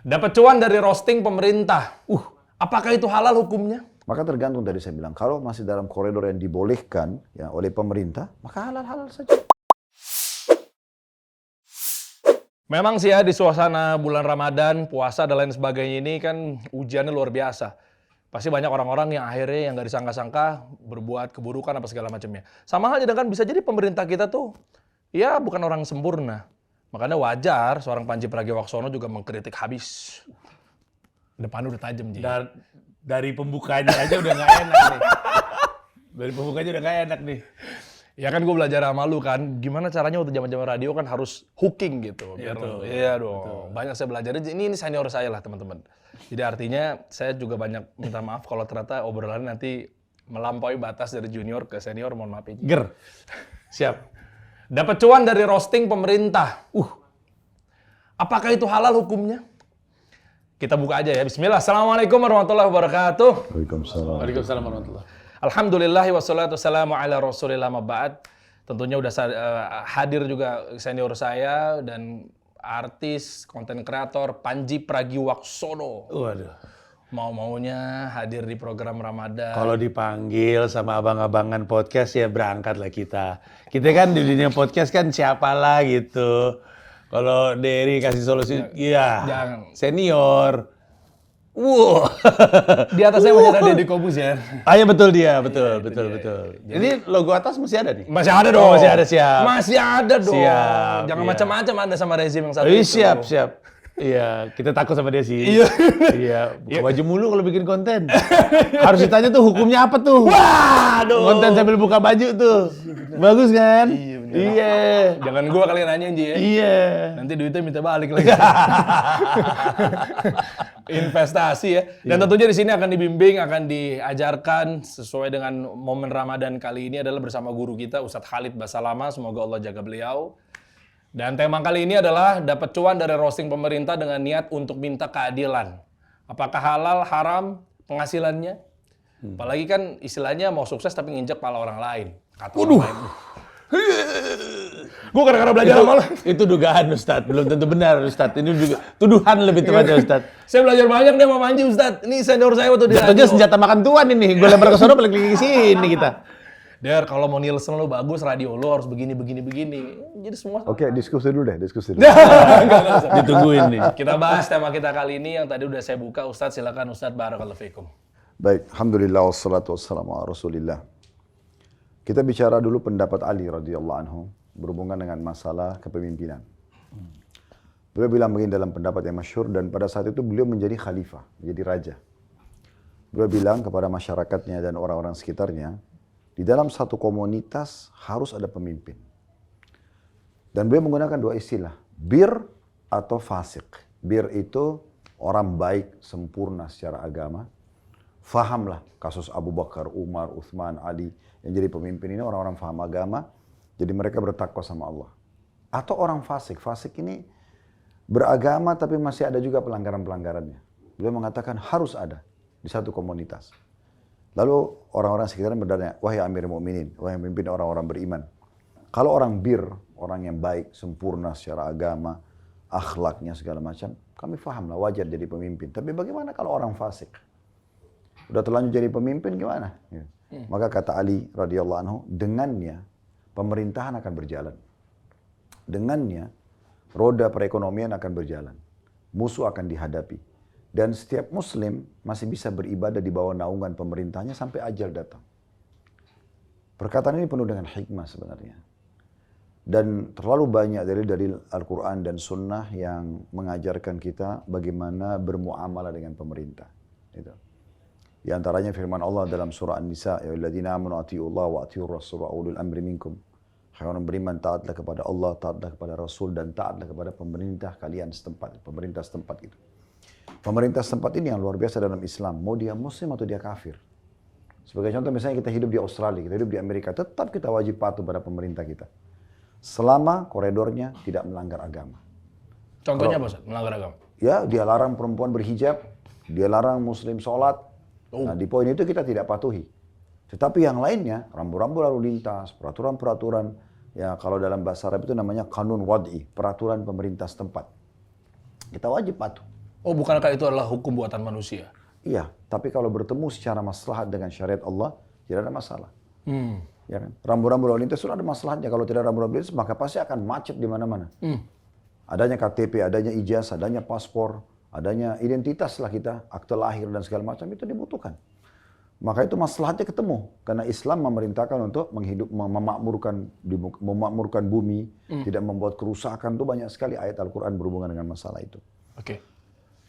Dapat cuan dari roasting pemerintah. Apakah itu halal hukumnya? Maka tergantung dari saya bilang, kalau masih dalam koridor yang dibolehkan ya oleh pemerintah, maka halal-halal saja. Memang sih ya di suasana bulan Ramadan, puasa dan lain sebagainya ini kan ujiannya luar biasa. Pasti banyak orang-orang yang akhirnya yang nggak disangka-sangka berbuat keburukan apa segala macamnya. Sama halnya dengan bisa jadi pemerintah kita tuh ya bukan orang sempurna. Makanya wajar seorang Pandji Pragiwaksono juga mengkritik habis. Depan udah tajam, Ji. Dari pembukanya aja udah nggak enak nih. Dari pembukanya udah nggak enak nih. Ya kan gue belajar sama lu kan, gimana caranya waktu zaman-zaman radio kan harus hooking gitu. Iya, betul. Iya dong. Banyak saya belajar. Ini senior saya lah teman-teman. Jadi artinya saya juga banyak minta maaf kalau ternyata obrolan nanti melampaui batas dari junior ke senior, mohon maaf ya. Ger. Siap. Dapat cuan dari roasting pemerintah. Apakah itu halal hukumnya? Kita buka aja ya. Bismillah. Assalamualaikum warahmatullahi wabarakatuh. Waalaikumsalam. Waalaikumsalam warahmatullahi. Alhamdulillahi wassalatu wassalamu ala rasulillah ma'ba'ad. Tentunya udah hadir juga senior saya dan artis, konten kreator Pandji Pragiwaksono. Waduh. Mau-maunya hadir di program Ramadan. Kalau dipanggil sama abang-abangan podcast ya berangkatlah kita. Kita kan di dunia podcast kan siapalah gitu. Kalau Dery kasih solusi, iya. Jangan. Senior. Wow. Di atasnya masih ada Deddy Kobuzier. Ah ya betul dia, betul. Ini logo atas masih ada nih? Masih ada dong. Oh, masih ada, siap. Masih ada dong. Siap, Jangan iya. macam-macam Anda sama rezim yang satu Oh, itu. siap. Iya, kita takut sama dia sih. Iya, buka baju mulu kalau bikin konten. Harus ditanya tuh hukumnya apa tuh? Waduh. Konten sambil buka baju tuh. Bagus kan? Iya. Jangan gua kalian nanya Ji ya. Iya. Nanti duitnya minta balik lagi. Investasi ya. Dan tentunya di sini akan dibimbing, akan diajarkan sesuai dengan momen Ramadan kali ini adalah bersama guru kita Ustadz Khalid Basalama. Semoga Allah jaga beliau. Dan tema kali ini adalah dapat cuan dari roasting pemerintah dengan niat untuk minta keadilan. Apakah halal, haram penghasilannya? Apalagi kan istilahnya mau sukses tapi nginjek pala orang lain. Kata orang lain. Gue kadang-kadang belajar sama lo. Itu dugaan Ustadz, belum tentu benar Ustadz. Ini juga tuduhan lebih tepatnya Ustadz. Saya belajar banyak nih sama Pandji Ustadz. Ini senior saya waktu di Jatuhnya radio. senjata makan tuan ini. Gue lempar ke sono balik lagi ke sini kita. Der, kalau mau Nielsen lo bagus, radio lo harus begini. Jadi semua. Oke, diskusi dulu deh. Ditungguin nih. Kita bahas tema kita kali ini yang tadi udah saya buka. Ustadz silakan Ustadz, barakallahu fikum. Baik, alhamdulillah wassalatu wassalamu ala rasulillah. Kita bicara dulu pendapat Ali radhiyallahu anhu berhubungan dengan masalah kepemimpinan. Beliau bilang begini dalam pendapat yang masyhur, dan pada saat itu beliau menjadi khalifah, menjadi raja. Beliau bilang kepada masyarakatnya dan orang-orang sekitarnya, di dalam satu komunitas harus ada pemimpin. Dan beliau menggunakan dua istilah, bir atau fasik. Bir itu orang baik, sempurna secara agama. Fahamlah kasus Abu Bakar, Umar, Uthman, Ali yang jadi pemimpin ini orang-orang faham agama. Jadi mereka bertakwa sama Allah. Atau orang fasik. Fasik ini beragama tapi masih ada juga pelanggaran-pelanggarannya. Beliau mengatakan harus ada di satu komunitas. Lalu orang-orang sekitarnya bertanya, wahai Amir Mu'minin, wahai pemimpin orang-orang beriman. Kalau orang bir, orang yang baik, sempurna secara agama, akhlaknya segala macam, kami fahamlah wajar jadi pemimpin. Tapi bagaimana kalau orang fasik? Udah terlanjur jadi pemimpin gimana? Ya. Maka kata Ali radhiyallahu anhu, dengannya pemerintahan akan berjalan. Dengannya roda perekonomian akan berjalan. Musuh akan dihadapi. Dan setiap muslim masih bisa beribadah di bawah naungan pemerintahnya sampai ajal datang. Perkataan ini penuh dengan hikmah sebenarnya. Dan terlalu banyak dari Al-Quran dan Sunnah yang mengajarkan kita bagaimana bermuamalah dengan pemerintah. Itu. Di antaranya firman Allah dalam surah An-Nisa, ya ayyuhalladzina amanu atiiullaha wa atiiur rasul wa ulul amri minkum. Hai orang beriman, taatlah kepada Allah, taatlah kepada Rasul, dan taatlah kepada pemerintah kalian setempat, pemerintah setempat itu. Pemerintah setempat ini yang luar biasa dalam Islam, mau dia muslim atau dia kafir. Sebagai contoh misalnya kita hidup di Australia, kita hidup di Amerika, tetap kita wajib patuh pada pemerintah kita. Selama koridornya tidak melanggar agama. Contohnya apa Ustadz? Melanggar agama? Ya, dia larang perempuan berhijab, dia larang muslim sholat. Nah, di poin itu kita tidak patuhi. Tetapi yang lainnya, rambu-rambu lalu lintas, peraturan-peraturan, ya kalau dalam bahasa Arab itu namanya kanun wad'i, peraturan pemerintah setempat. Kita wajib patuh. Oh, bukankah itu adalah hukum buatan manusia? Iya, tapi kalau bertemu secara maslahat dengan syariat Allah, tidak ada masalah. Ya kan? Rambu-rambu lalu lintas itu ada masalahnya. Kalau tidak rambu-rambu lalu lintas, maka pasti akan macet di mana-mana. Adanya KTP, adanya ijazah, adanya paspor, adanya identitas lah kita, akte lahir dan segala macam itu dibutuhkan. Maka itu maslahatnya ketemu. Karena Islam memerintahkan untuk memakmurkan bumi, tidak membuat kerusakan. Itu banyak sekali ayat Al-Quran berhubungan dengan masalah itu. Oke.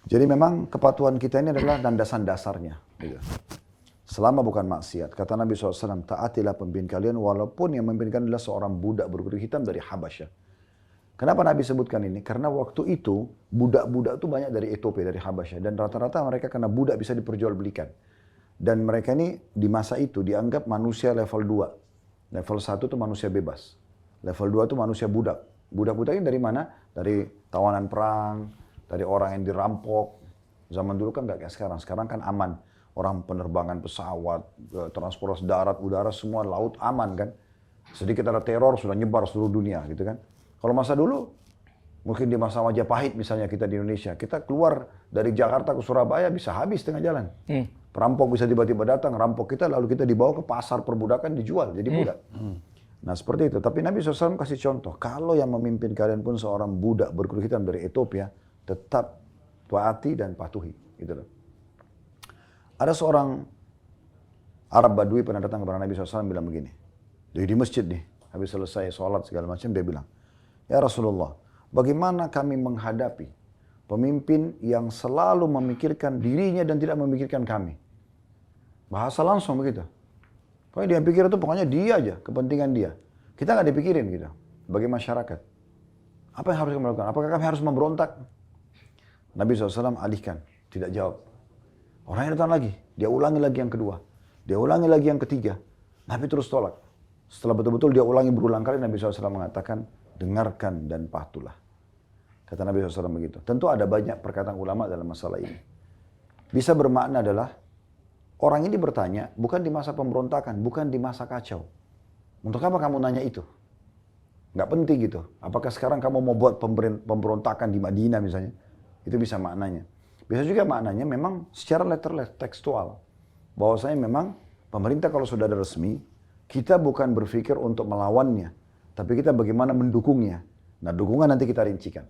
Jadi memang kepatuhan kita ini adalah landasan dasarnya. Gitu. Selama bukan maksiat. Kata Nabi SAW, taatilah pemimpin kalian walaupun yang memimpin kalian adalah seorang budak berkulit hitam dari Habasyah. Kenapa Nabi sebutkan ini? Karena waktu itu budak-budak itu banyak dari Ethiopia, dari Habasyah. Dan rata-rata mereka karena budak bisa diperjualbelikan. Dan mereka ini di masa itu dianggap manusia level 2. Level 1 itu manusia bebas. Level 2 itu manusia budak. Budak-budak ini dari mana? Dari tawanan perang, dari orang yang dirampok. Zaman dulu kan nggak kayak sekarang. Sekarang kan aman. Orang penerbangan pesawat, transportasi darat, udara, semua laut aman kan. Sedikit ada teror sudah nyebar seluruh dunia gitu kan. Kalau masa dulu, mungkin di masa Majapahit misalnya kita di Indonesia, kita keluar dari Jakarta ke Surabaya bisa habis tengah jalan. Perampok bisa tiba-tiba datang, rampok kita lalu kita dibawa ke pasar perbudakan dijual jadi budak. Nah seperti itu. Tapi Nabi SAW kasih contoh, kalau yang memimpin kalian pun seorang budak berkulit hitam dari Ethiopia, tetap taati dan patuhi. Gitu loh. Ada seorang Arab Badui pernah datang kepada Nabi SAW bilang begini. Di masjid nih, habis selesai sholat segala macam, dia bilang, ya Rasulullah, bagaimana kami menghadapi pemimpin yang selalu memikirkan dirinya dan tidak memikirkan kami? Bahasa langsung begitu. Pokoknya dia pikir itu pokoknya dia aja, kepentingan dia. Kita nggak dipikirin gitu, sebagai masyarakat. Apa yang harus kami lakukan? Apakah kami harus memberontak? Nabi SAW alihkan, tidak jawab. Orangnya datang lagi, dia ulangi lagi yang kedua. Dia ulangi lagi yang ketiga. Nabi terus tolak. Setelah betul-betul dia ulangi berulang kali, Nabi SAW mengatakan, dengarkan dan patuhlah. Kata Nabi SAW begitu. Tentu ada banyak perkataan ulama dalam masalah ini. Bisa bermakna adalah, orang ini bertanya, bukan di masa pemberontakan, bukan di masa kacau. Untuk apa kamu nanya itu? Nggak penting gitu. Apakah sekarang kamu mau buat pemberontakan di Madinah misalnya? Itu bisa maknanya. Bisa juga maknanya memang secara tekstual. Bahwasanya memang pemerintah kalau sudah ada resmi, kita bukan berpikir untuk melawannya. Tapi kita bagaimana mendukungnya. Nah dukungan nanti kita rincikan.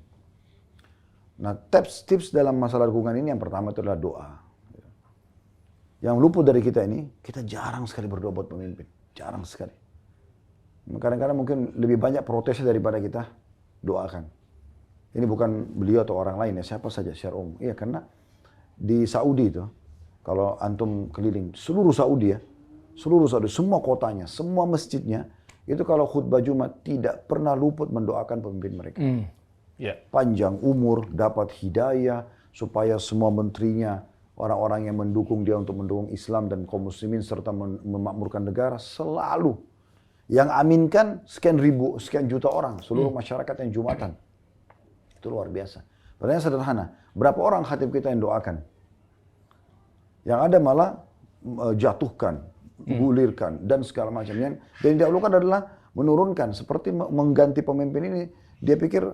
Nah tips dalam masalah dukungan ini yang pertama itu adalah doa. Yang luput dari kita ini, kita jarang sekali berdoa buat pemimpin. Jarang sekali. Kadang-kadang mungkin lebih banyak protesnya daripada kita doakan. Ini bukan beliau atau orang lain ya, siapa saja secara umum. Iya, karena di Saudi itu, kalau antum keliling seluruh Saudi ya, semua kotanya, semua masjidnya, itu kalau khutbah Jumat tidak pernah luput mendoakan pemimpin mereka. Panjang umur, dapat hidayah, supaya semua menterinya, orang-orang yang mendukung dia untuk mendukung Islam dan kaum muslimin serta memakmurkan negara, selalu. Yang aminkan sekian juta orang, seluruh masyarakat yang Jumatan. Itu luar biasa. Pertanyaan sederhana, berapa orang khatib kita yang doakan? Yang ada malah jatuhkan, gulirkan, dan segala macamnya. Dan yang didahulukan adalah menurunkan, seperti mengganti pemimpin ini. Dia pikir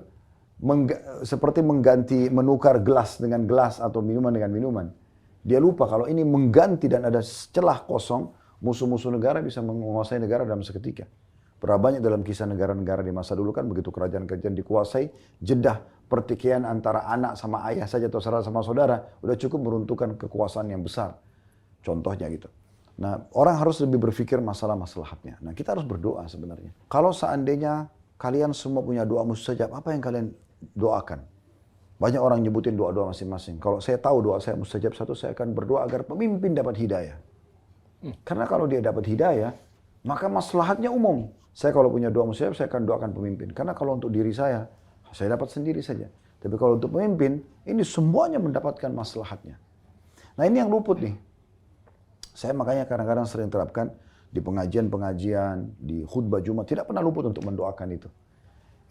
seperti menukar gelas dengan gelas atau minuman dengan minuman. Dia lupa kalau ini mengganti dan ada celah kosong, musuh-musuh negara bisa menguasai negara dalam seketika. Berapa banyak dalam kisah negara-negara di masa dulu kan begitu kerajaan-kerajaan dikuasai, jeda pertikaian antara anak sama ayah saja atau saudara sama saudara, udah cukup meruntuhkan kekuasaan yang besar. Contohnya gitu. Nah, orang harus lebih berpikir masalah-masalahnya. Nah, kita harus berdoa sebenarnya. Kalau seandainya kalian semua punya doa mustajab, apa yang kalian doakan? Banyak orang nyebutin doa-doa masing-masing. Kalau saya tahu doa saya mustajab, satu, saya akan berdoa agar pemimpin dapat hidayah. Karena kalau dia dapat hidayah, maka maslahatnya umum. Saya kalau punya doa mustajab, saya akan doakan pemimpin. Karena kalau untuk diri saya dapat sendiri saja. Tapi kalau untuk pemimpin, ini semuanya mendapatkan maslahatnya. Nah ini yang luput nih. Saya makanya kadang-kadang sering terapkan di pengajian-pengajian, di khutbah Jumat, tidak pernah luput untuk mendoakan itu.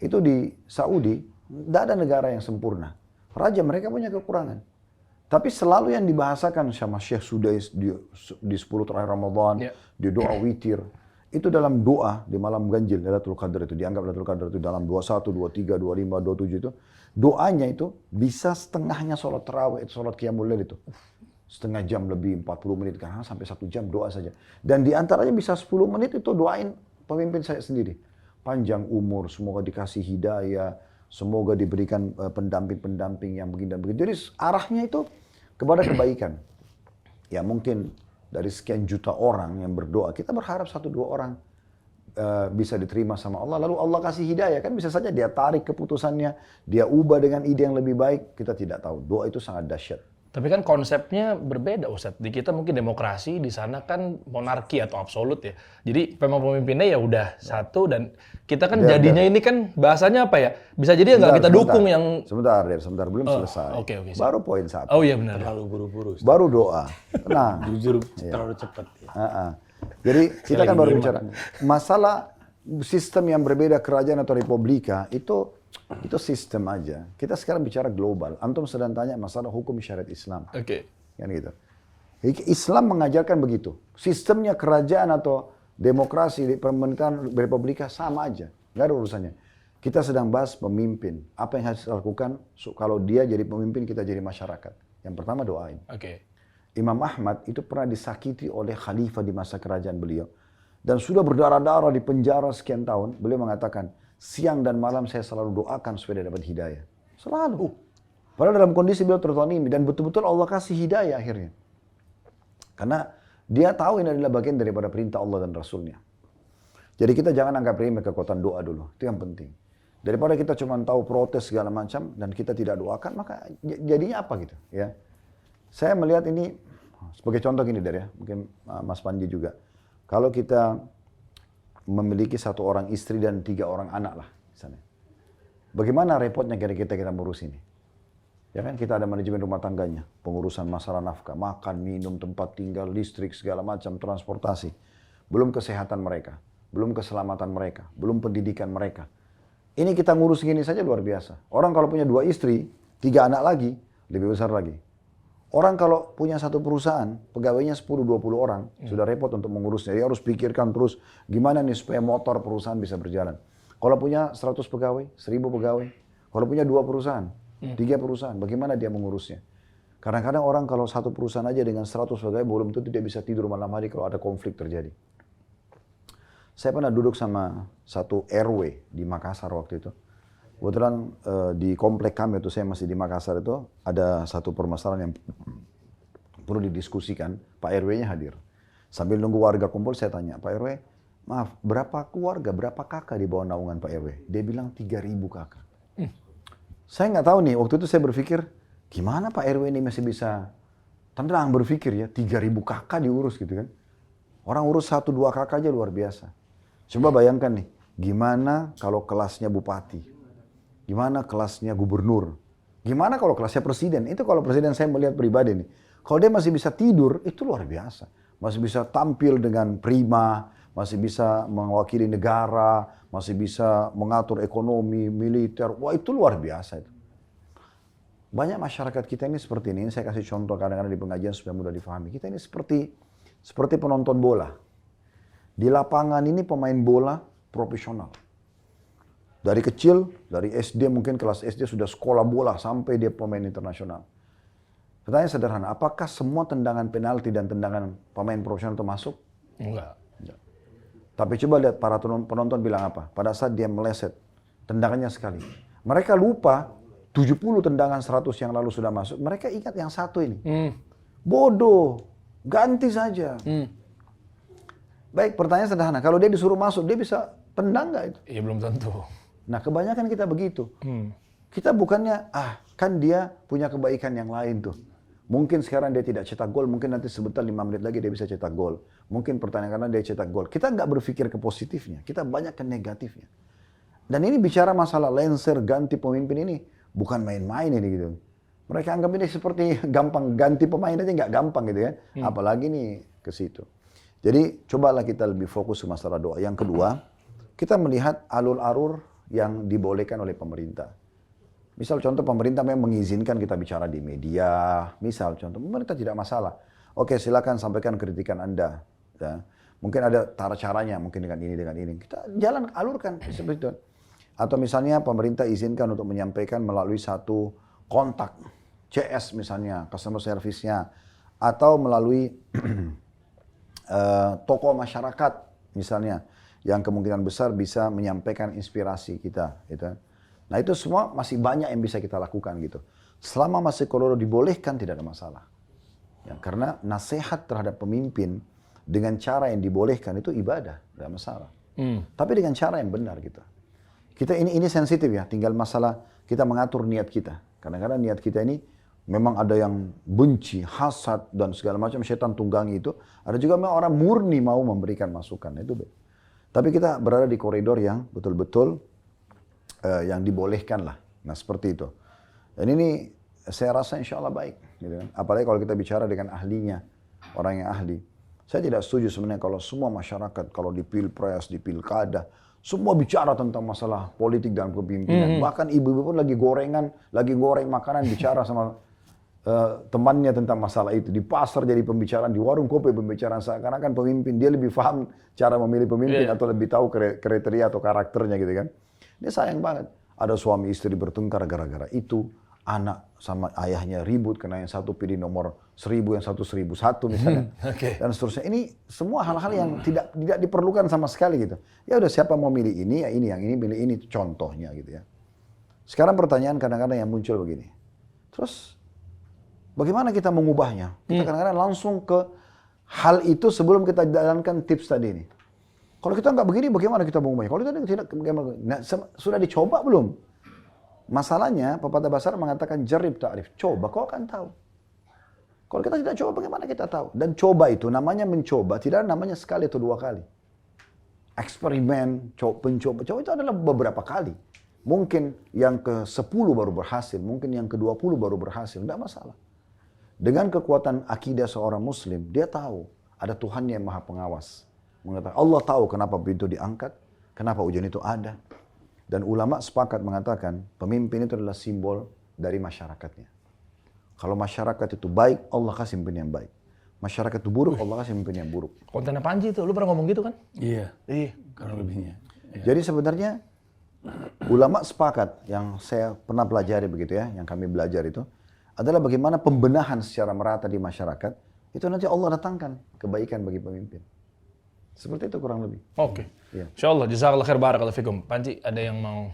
Itu di Saudi, tidak ada negara yang sempurna. Raja mereka punya kekurangan. Tapi selalu yang dibahasakan sama Syekh Sudais di 10 terakhir Ramadan, di doa witir, itu dalam doa di malam ganjil Lailatul Qadar itu, dianggap Lailatul Qadar itu dalam 21, 23, 25, 27 itu, doanya itu bisa setengahnya sholat tarawih, sholat qiyamul lail itu. Setengah jam lebih, 40 menit, kan sampai 1 jam doa saja. Dan di antaranya bisa 10 menit itu doain pemimpin saya sendiri. Panjang umur, semoga dikasih hidayah, semoga diberikan pendamping-pendamping yang begini dan begitu. Jadi arahnya itu kepada kebaikan. Ya mungkin dari sekian juta orang yang berdoa, kita berharap 1-2 orang bisa diterima sama Allah, lalu Allah kasih hidayah, kan bisa saja dia tarik keputusannya, dia ubah dengan ide yang lebih baik, kita tidak tahu. Doa itu sangat dahsyat. Tapi kan konsepnya berbeda, Ustadz. Di kita mungkin demokrasi, di sana kan monarki atau absolut ya. Jadi memang pemimpinnya ya udah satu, dan kita kan jadinya ini kan bahasanya apa ya? Bisa jadi ya nggak kita dukung yang... Sebentar, belum selesai. Oke, baru poin 1. Oh iya benar. Terlalu buru-buru. Baru doa. Tenang. Jujur terlalu cepat. Ya. Jadi kita kan baru bicara masalah sistem yang berbeda kerajaan atau republika itu sistem aja. Kita sekarang bicara global. Antum sedang tanya masalah hukum syariat Islam. Oke. Kan gitu. Islam mengajarkan begitu. Sistemnya kerajaan atau demokrasi di pemerintahan republika sama aja. Nggak ada urusannya. Kita sedang bahas pemimpin. Apa yang harus dilakukan kalau dia jadi pemimpin, kita jadi masyarakat. Yang pertama doain. Oke. Imam Ahmad itu pernah disakiti oleh khalifah di masa kerajaan beliau. Dan sudah berdarah-darah di penjara sekian tahun. Beliau mengatakan, siang dan malam saya selalu doakan supaya dia dapat hidayah. Selalu. Padahal dalam kondisi beliau tertonimi. Dan betul-betul Allah kasih hidayah akhirnya. Karena dia tahu ini adalah bagian daripada perintah Allah dan Rasulnya. Jadi kita jangan anggap remeh kekuatan doa dulu. Itu yang penting. Daripada kita cuma tahu protes segala macam dan kita tidak doakan, maka jadinya apa gitu. Ya. Saya melihat ini sebagai contoh gini ya, mungkin Mas Panji juga. Kalau kita memiliki 1 orang istri dan 3 orang anak lah, misalnya. Bagaimana repotnya kita mengurus ini? Ya kan, kita ada manajemen rumah tangganya, pengurusan masalah nafkah, makan, minum, tempat tinggal, listrik, segala macam, transportasi. Belum kesehatan mereka, belum keselamatan mereka, belum pendidikan mereka. Ini kita ngurus gini saja luar biasa. Orang kalau punya 2 istri, 3 anak lagi, lebih besar lagi. Orang kalau punya 1 perusahaan, pegawainya 10-20 orang, sudah repot untuk mengurusnya. Dia harus pikirkan terus gimana nih supaya motor perusahaan bisa berjalan. Kalau punya 100 pegawai, 1000 pegawai, kalau punya 2 perusahaan, 3 perusahaan, bagaimana dia mengurusnya? Kadang-kadang orang kalau 1 perusahaan aja dengan 100 pegawai, belum tentu dia bisa tidur malam hari kalau ada konflik terjadi. Saya pernah duduk sama 1 RW di Makassar waktu itu. Kebetulan di komplek kami itu, saya masih di Makassar itu, ada 1 permasalahan yang perlu didiskusikan, Pak RW-nya hadir. Sambil nunggu warga kumpul, saya tanya, Pak RW, maaf, berapa keluarga, berapa kakak di bawah naungan Pak RW? Dia bilang 3.000 kakak. Saya nggak tahu nih, waktu itu saya berpikir, gimana Pak RW ini masih bisa tenang berpikir ya, 3.000 kakak diurus gitu kan. Orang urus 1-2 kakak aja luar biasa. Coba bayangkan nih, gimana kalau kelasnya bupati? Gimana kelasnya gubernur? Gimana kalau kelasnya presiden? Itu kalau presiden saya melihat pribadi nih. Kalau dia masih bisa tidur, itu luar biasa. Masih bisa tampil dengan prima, masih bisa mewakili negara, masih bisa mengatur ekonomi, militer. Wah, itu luar biasa itu. Banyak masyarakat kita ini seperti ini. Saya kasih contoh kadang-kadang di pengajian supaya mudah difahami. Kita ini seperti penonton bola. Di lapangan ini pemain bola profesional. Dari kecil, dari SD mungkin kelas SD sudah sekolah bola sampai dia pemain internasional. Pertanyaan sederhana, apakah semua tendangan penalti dan tendangan pemain profesional itu masuk? Enggak. Tapi coba lihat para penonton bilang apa? Pada saat dia meleset, tendangannya sekali. Mereka lupa 70 tendangan 100 yang lalu sudah masuk. Mereka ingat yang 1 ini. Bodoh, ganti saja. Baik, pertanyaan sederhana. Kalau dia disuruh masuk, dia bisa tendang nggak itu? Iya belum tentu. Nah kebanyakan kita begitu. Kita bukannya, kan dia punya kebaikan yang lain tuh. Mungkin sekarang dia tidak cetak gol, mungkin nanti sebentar 5 menit lagi dia bisa cetak gol. Mungkin pertandingan karena dia cetak gol. Kita nggak berpikir ke positifnya, kita banyak ke negatifnya. Dan ini bicara masalah Lenser ganti pemimpin ini, bukan main-main ini gitu. Mereka anggap ini seperti gampang, ganti pemain aja nggak gampang gitu kan. Apalagi nih ke situ. Jadi cobalah kita lebih fokus ke masalah doa. Yang kedua, kita melihat alur-alur yang dibolehkan oleh pemerintah. Misal contoh pemerintah memang mengizinkan kita bicara di media. Misal contoh pemerintah tidak masalah. Oke, silakan sampaikan kritikan Anda. Ya. Mungkin ada caranya, mungkin dengan ini. Kita jalan, alurkan seperti itu. Atau misalnya pemerintah izinkan untuk menyampaikan melalui satu kontak, CS misalnya, customer service-nya, atau melalui tokoh masyarakat misalnya, yang kemungkinan besar bisa menyampaikan inspirasi kita. Gitu. Nah itu semua masih banyak yang bisa kita lakukan gitu. Selama masih koridor dibolehkan tidak ada masalah. Ya, karena nasihat terhadap pemimpin dengan cara yang dibolehkan itu ibadah, tidak masalah. Tapi dengan cara yang benar gitu. Kita ini sensitif ya, tinggal masalah kita mengatur niat kita. Kadang-kadang niat kita ini memang ada yang benci, hasad dan segala macam setan tunggangi itu. Ada juga memang orang murni mau memberikan masukan itu. Tapi kita berada di koridor yang betul-betul yang dibolehkan lah. Nah seperti itu. Dan ini saya rasa insya Allah baik. Gitu kan. Apalagi kalau kita bicara dengan ahlinya, orang yang ahli. Saya tidak setuju sebenarnya kalau semua masyarakat, kalau di pilpres, di pilkada, semua bicara tentang masalah politik dan kepemimpinan. Bahkan ibu-ibu pun lagi goreng makanan, bicara sama temannya tentang masalah itu. Di pasar jadi pembicaraan, di warung kopi pembicaraan. Seakan-akan pemimpin, dia lebih paham cara memilih pemimpin atau lebih tahu kriteria atau karakternya gitu kan. Ini sayang banget. Ada suami istri bertengkar gara-gara itu. Anak sama ayahnya ribut karena yang satu pilih nomor 1000, yang satu 1001 misalnya. Dan seterusnya. Ini semua hal-hal yang tidak diperlukan sama sekali gitu. Ya udah siapa mau milih ini, ya ini, yang ini pilih ini, contohnya gitu ya. Sekarang pertanyaan kadang-kadang yang muncul begini. Terus bagaimana kita mengubahnya? Kita kadang-kadang langsung ke hal itu sebelum kita jalankan tips tadi ini. Kalau kita nggak begini, bagaimana kita mengubahnya? Kalau kita tidak, bagaimana? Nah, sudah dicoba belum? Masalahnya, pepatah bahasa mengatakan jarib ta'rif. Coba, kau akan tahu. Kalau kita tidak coba, bagaimana kita tahu? Dan coba itu, namanya mencoba, tidak ada namanya sekali atau dua kali. Eksperimen, pencoba itu adalah beberapa kali. Mungkin yang ke-10 baru berhasil, mungkin yang ke-20 baru berhasil, tidak masalah. Dengan kekuatan akidah seorang muslim, dia tahu ada Tuhan yang maha pengawas. Mengatakan, Allah tahu kenapa pintu diangkat, kenapa ujian itu ada. Dan ulama sepakat mengatakan, pemimpin itu adalah simbol dari masyarakatnya. Kalau masyarakat itu baik, Allah kasih pemimpin yang baik. Masyarakat itu buruk, Allah kasih pemimpin yang buruk. Kontennya Panji itu, lu pernah ngomong gitu kan? Iya, kurang lebihnya. Iya. Jadi sebenarnya, ulama sepakat, yang saya pernah pelajari begitu ya, yang kami belajar itu, adalah bagaimana pembenahan secara merata di masyarakat, itu nanti Allah datangkan kebaikan bagi pemimpin. Seperti itu kurang lebih. Oke. Iya. Insyaallah, jazakallah khair, barakallahu fikum. Panji, ada yang mau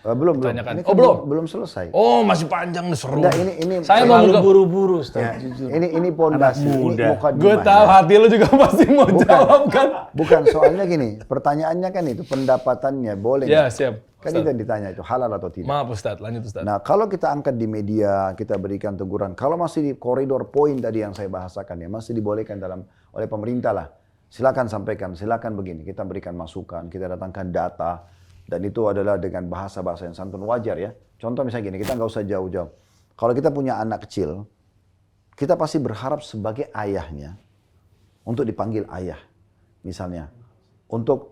Belum. tanyakan? Ini Oh, belum? Belum selesai. Oh, masih panjang nih, seru. Enggak, ini Saya mau Terlalu buka. buru-buru, Ustaz. Ya, ini pondasi, ini muda. mukadimah. Gue tahu hati lu juga pasti mau jawab kan? Bukan, soalnya gini, pertanyaannya kan itu pendapatannya boleh. Ya, nggak? siap. Kan kita ditanya itu halal atau tidak. Maaf Ustaz, lanjut Ustaz. Nah, kalau kita angkat di media, kita berikan teguran. Kalau masih di koridor poin tadi yang saya bahasakan ya, masih dibolehkan oleh pemerintah lah. Silakan sampaikan, silakan begini. Kita berikan masukan, kita datangkan data. Dan itu adalah dengan bahasa-bahasa yang santun, wajar ya. Contoh misalnya gini, kita nggak usah jauh-jauh. Kalau kita punya anak kecil, kita pasti berharap sebagai ayahnya untuk dipanggil ayah. Misalnya, untuk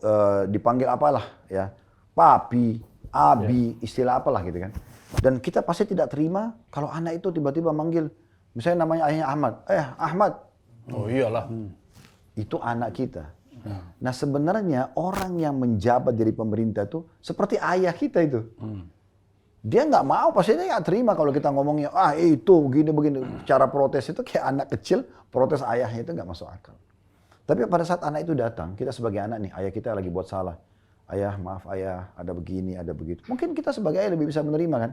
dipanggil apalah ya, papi, abi, istilah apalah gitu kan. Dan kita pasti tidak terima kalau anak itu tiba-tiba manggil, misalnya namanya ayahnya Ahmad. Ahmad. Oh iyalah. Itu anak kita. Nah sebenarnya orang yang menjabat dari pemerintah itu seperti ayah kita itu. Dia nggak mau, pasti dia nggak terima kalau kita ngomongnya, itu begini-begini. Cara protes itu kayak anak kecil, protes ayahnya itu nggak masuk akal. Tapi pada saat anak itu datang, kita sebagai anak nih, ayah kita lagi buat salah. Ayah, maaf ayah, ada begini, ada begitu. Mungkin kita sebagai ayah lebih bisa menerima kan.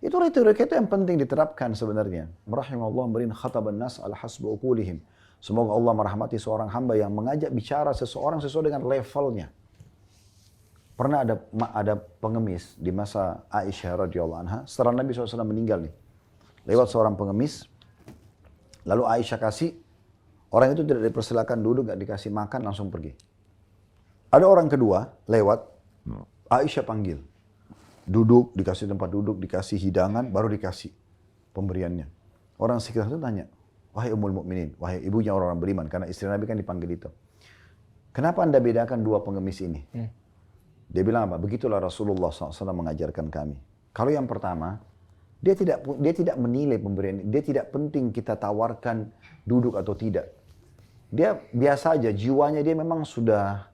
Itu retorika itu yang penting diterapkan sebenarnya. Rahimallahu amrin khataban nas al hasbu uqulihim. Semoga Allah merahmati seorang hamba yang mengajak bicara seseorang sesuai dengan levelnya. Pernah ada pengemis di masa Aisyah radhiyallahu anha, setelah Nabi SAW meninggal nih. Lewat seorang pengemis, lalu Aisyah kasih, orang itu tidak dipersilakan duduk, gak dikasih makan, langsung pergi. Ada orang kedua lewat, Aisyah panggil. Duduk, dikasih tempat duduk, dikasih hidangan, baru dikasih pemberiannya. Orang sekitar itu tanya, wahai Ummul Mukminin, wahai ibunya orang-orang beriman, karena istri Nabi kan dipanggil itu. Kenapa Anda bedakan dua pengemis ini? Dia bilang apa? Begitulah Rasulullah SAW mengajarkan kami. Kalau yang pertama, dia tidak menilai pemberian, dia tidak penting kita tawarkan duduk atau tidak. Dia biasa aja, jiwanya dia memang sudah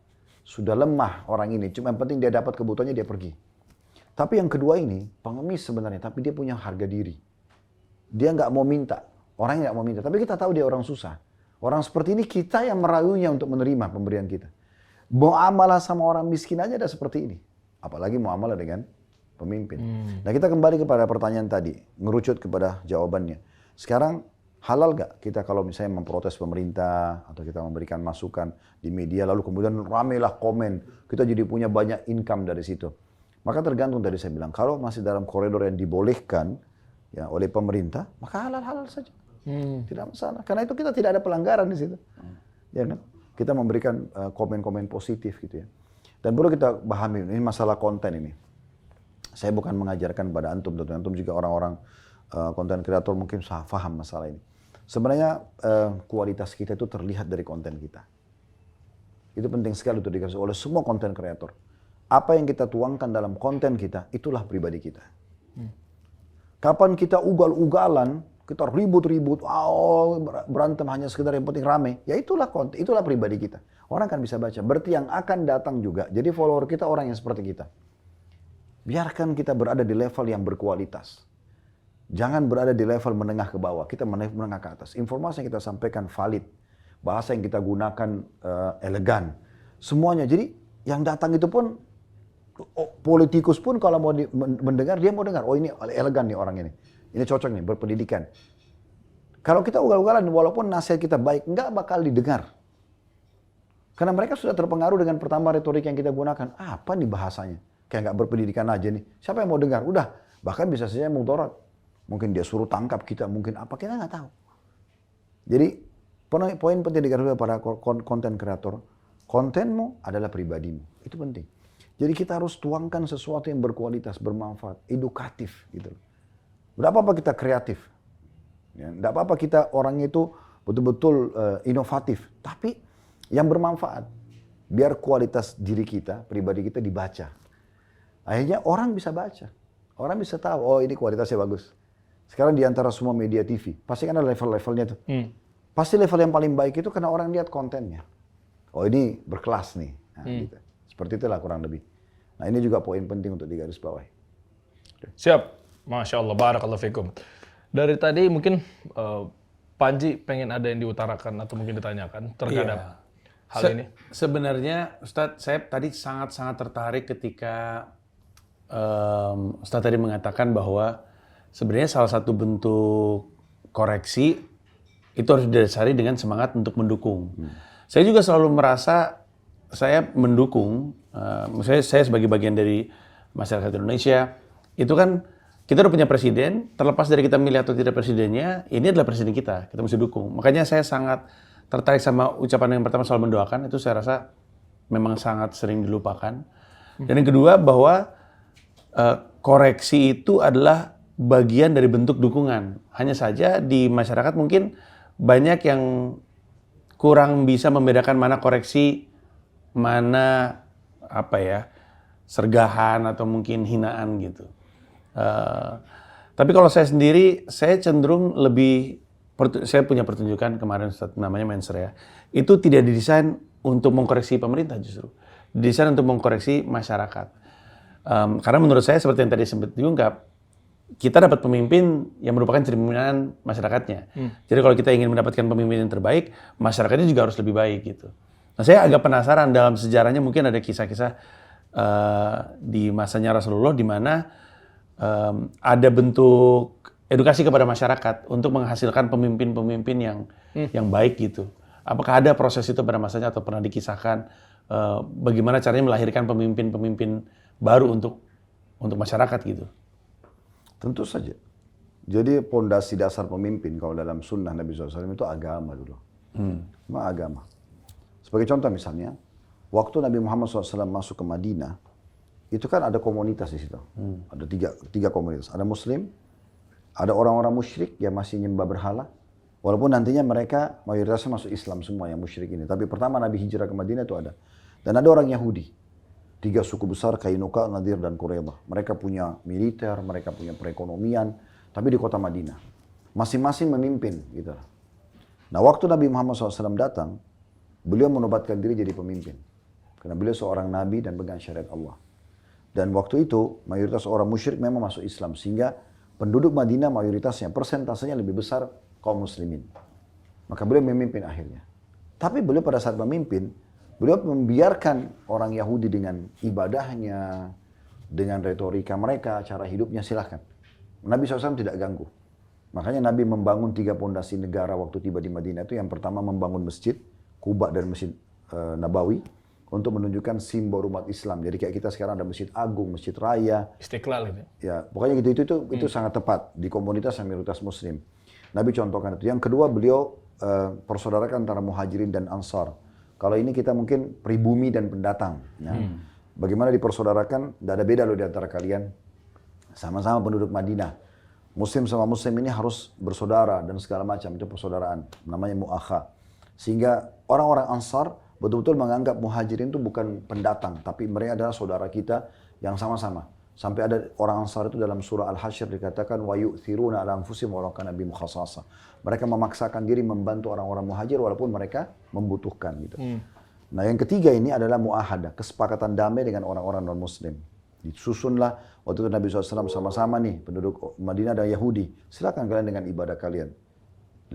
lemah orang ini. Cuma yang penting dia dapat kebutuhannya, dia pergi. Tapi yang kedua ini, pengemis sebenarnya, tapi dia punya harga diri. Dia nggak mau minta, orangnya nggak mau minta. Tapi kita tahu dia orang susah. Orang seperti ini kita yang merayunya untuk menerima pemberian kita. Muamalah sama orang miskin aja ada seperti ini. Apalagi muamalah dengan pemimpin. Nah kita kembali kepada pertanyaan tadi, ngerucut kepada jawabannya. Sekarang halal gak kita kalau misalnya memprotes pemerintah atau kita memberikan masukan di media lalu kemudian ramailah komen, kita jadi punya banyak income dari situ. Maka tergantung tadi saya bilang, kalau masih dalam koridor yang dibolehkan ya oleh pemerintah, maka halal-halal saja. Tidak masalah. Karena itu kita tidak ada pelanggaran di situ. Ya kan? Kita memberikan komen-komen positif gitu ya. Dan perlu kita pahami, ini masalah konten ini. Saya bukan mengajarkan pada antum, tentu antum juga orang-orang konten kreator mungkin paham masalah ini. Sebenarnya kualitas kita itu terlihat dari konten kita. Itu penting sekali untuk dikasih oleh semua konten kreator. Apa yang kita tuangkan dalam konten kita, itulah pribadi kita. Kapan kita ugal-ugalan, kita ribut-ribut, berantem hanya sekedar yang penting rame, ya itulah konten, itulah pribadi kita. Orang kan bisa baca, berarti yang akan datang juga, jadi follower kita orang yang seperti kita. Biarkan kita berada di level yang berkualitas. Jangan berada di level menengah ke bawah, kita menengah ke atas. Informasi yang kita sampaikan valid, bahasa yang kita gunakan elegan. Semuanya, jadi yang datang itu pun, politikus pun kalau mau mendengar, dia mau dengar, oh ini elegan nih orang ini. Ini cocok nih, berpendidikan. Kalau kita ugal-ugalan, walaupun nasihat kita baik, nggak bakal didengar. Karena mereka sudah terpengaruh dengan pertama retorik yang kita gunakan. Apa nih bahasanya? Kayak nggak berpendidikan aja nih. Siapa yang mau dengar? Udah, bahkan bisa saja mudarat. Mungkin dia suruh tangkap kita, mungkin apa, kita nggak tahu. Jadi, poin penting dikatakan pada konten kreator, kontenmu adalah pribadimu. Itu penting. Jadi kita harus tuangkan sesuatu yang berkualitas, bermanfaat, edukatif gitu. Tidak apa-apa kita kreatif. Ya, tidak apa-apa kita orangnya itu betul-betul inovatif. Tapi yang bermanfaat. Biar kualitas diri kita, pribadi kita dibaca. Akhirnya orang bisa baca. Orang bisa tahu, oh ini kualitasnya bagus. Sekarang di antara semua media TV, pasti kan ada level-levelnya tuh. Pasti level yang paling baik itu karena orang lihat kontennya. Oh ini berkelas nih. Nah, gitu. Seperti itulah kurang lebih. Nah ini juga poin penting untuk digarisbawahi. Siap. Masya Allah, barakallahu fikum. Dari tadi mungkin Panji pengen ada yang diutarakan atau mungkin ditanyakan terhadap hal ini. Sebenarnya Ustadz, saya tadi sangat-sangat tertarik ketika Ustadz tadi mengatakan bahwa sebenarnya salah satu bentuk koreksi itu harus didasari dengan semangat untuk mendukung. Saya juga selalu merasa saya mendukung, misalnya saya sebagai bagian dari masyarakat Indonesia, itu kan kita udah punya presiden, terlepas dari kita milih atau tidak presidennya, ini adalah presiden kita mesti dukung. Makanya saya sangat tertarik sama ucapan yang pertama soal mendoakan, itu saya rasa memang sangat sering dilupakan. Dan yang kedua bahwa koreksi itu adalah bagian dari bentuk dukungan. Hanya saja di masyarakat mungkin banyak yang kurang bisa membedakan mana koreksi, mana sergahan atau mungkin hinaan gitu. Tapi kalau saya sendiri, saya cenderung lebih, saya punya pertunjukan kemarin namanya Menser ya, itu tidak didesain untuk mengkoreksi pemerintah justru, didesain untuk mengkoreksi masyarakat. Karena menurut saya seperti yang tadi sempat diungkap, kita dapat pemimpin yang merupakan cerminan masyarakatnya. Jadi kalau kita ingin mendapatkan pemimpin yang terbaik, masyarakatnya juga harus lebih baik gitu. Nah saya agak penasaran dalam sejarahnya mungkin ada kisah-kisah di masanya Rasulullah di mana ada bentuk edukasi kepada masyarakat untuk menghasilkan pemimpin-pemimpin yang baik gitu. Apakah ada proses itu pada masanya atau pernah dikisahkan bagaimana caranya melahirkan pemimpin-pemimpin baru untuk masyarakat gitu? Tentu saja. Jadi pondasi dasar pemimpin kalau dalam sunnah Nabi SAW itu agama dulu. Agama. Sebagai contoh misalnya, waktu Nabi Muhammad SAW masuk ke Madinah, itu kan ada komunitas di situ. Ada tiga komunitas. Ada Muslim, ada orang-orang musyrik yang masih nyembah berhala. Walaupun nantinya mereka mayoritasnya masuk Islam semua yang musyrik ini. Tapi pertama Nabi hijrah ke Madinah itu ada. Dan ada orang Yahudi. 3 suku besar, Kainuka, Nadir, dan Quraidah. Mereka punya militer, mereka punya perekonomian, tapi di kota Madinah. Masing-masing memimpin gitu. Nah waktu Nabi Muhammad SAW datang, beliau menobatkan diri jadi pemimpin. Karena beliau seorang nabi dan pegang syariat Allah. Dan waktu itu mayoritas orang musyrik memang masuk Islam. Sehingga penduduk Madinah mayoritasnya, persentasenya lebih besar kaum muslimin. Maka beliau memimpin akhirnya. Tapi beliau pada saat memimpin, beliau membiarkan orang Yahudi dengan ibadahnya, dengan retorika mereka, cara hidupnya silahkan. Nabi SAW tidak ganggu. Makanya Nabi membangun 3 pondasi negara waktu tiba di Madinah itu. Yang pertama membangun masjid, Quba dan Masjid Nabawi. Untuk menunjukkan simbol umat Islam. Jadi kayak kita sekarang ada Masjid Agung, Masjid Raya. Istiqlal itu. Ya, pokoknya itu sangat tepat di komunitas dan minoritas Muslim. Nabi contohkan itu. Yang kedua beliau persaudarakan antara muhajirin dan ansar. Kalau ini kita mungkin pribumi dan pendatang. Ya. Bagaimana dipersaudarakan? Tidak ada beda loh di antara kalian. Sama-sama penduduk Madinah. Muslim sama Muslim ini harus bersaudara dan segala macam. Itu persaudaraan. Namanya mu'akha. Sehingga orang-orang ansar betul-betul menganggap muhajirin itu bukan pendatang. Tapi mereka adalah saudara kita yang sama-sama. Sampai ada orang ansar itu dalam surah Al-Hasyr dikatakan wa yu'thiruna ala anfusihim walau kana bihim khassasah. Mereka memaksakan diri membantu orang-orang muhajir walaupun mereka membutuhkan gitu. Nah, yang ketiga ini adalah mu'ahadah, kesepakatan damai dengan orang-orang non-muslim. Disusunlah waktu itu Nabi SAW sama-sama nih penduduk Madinah dan Yahudi. Silakan kalian dengan ibadah kalian.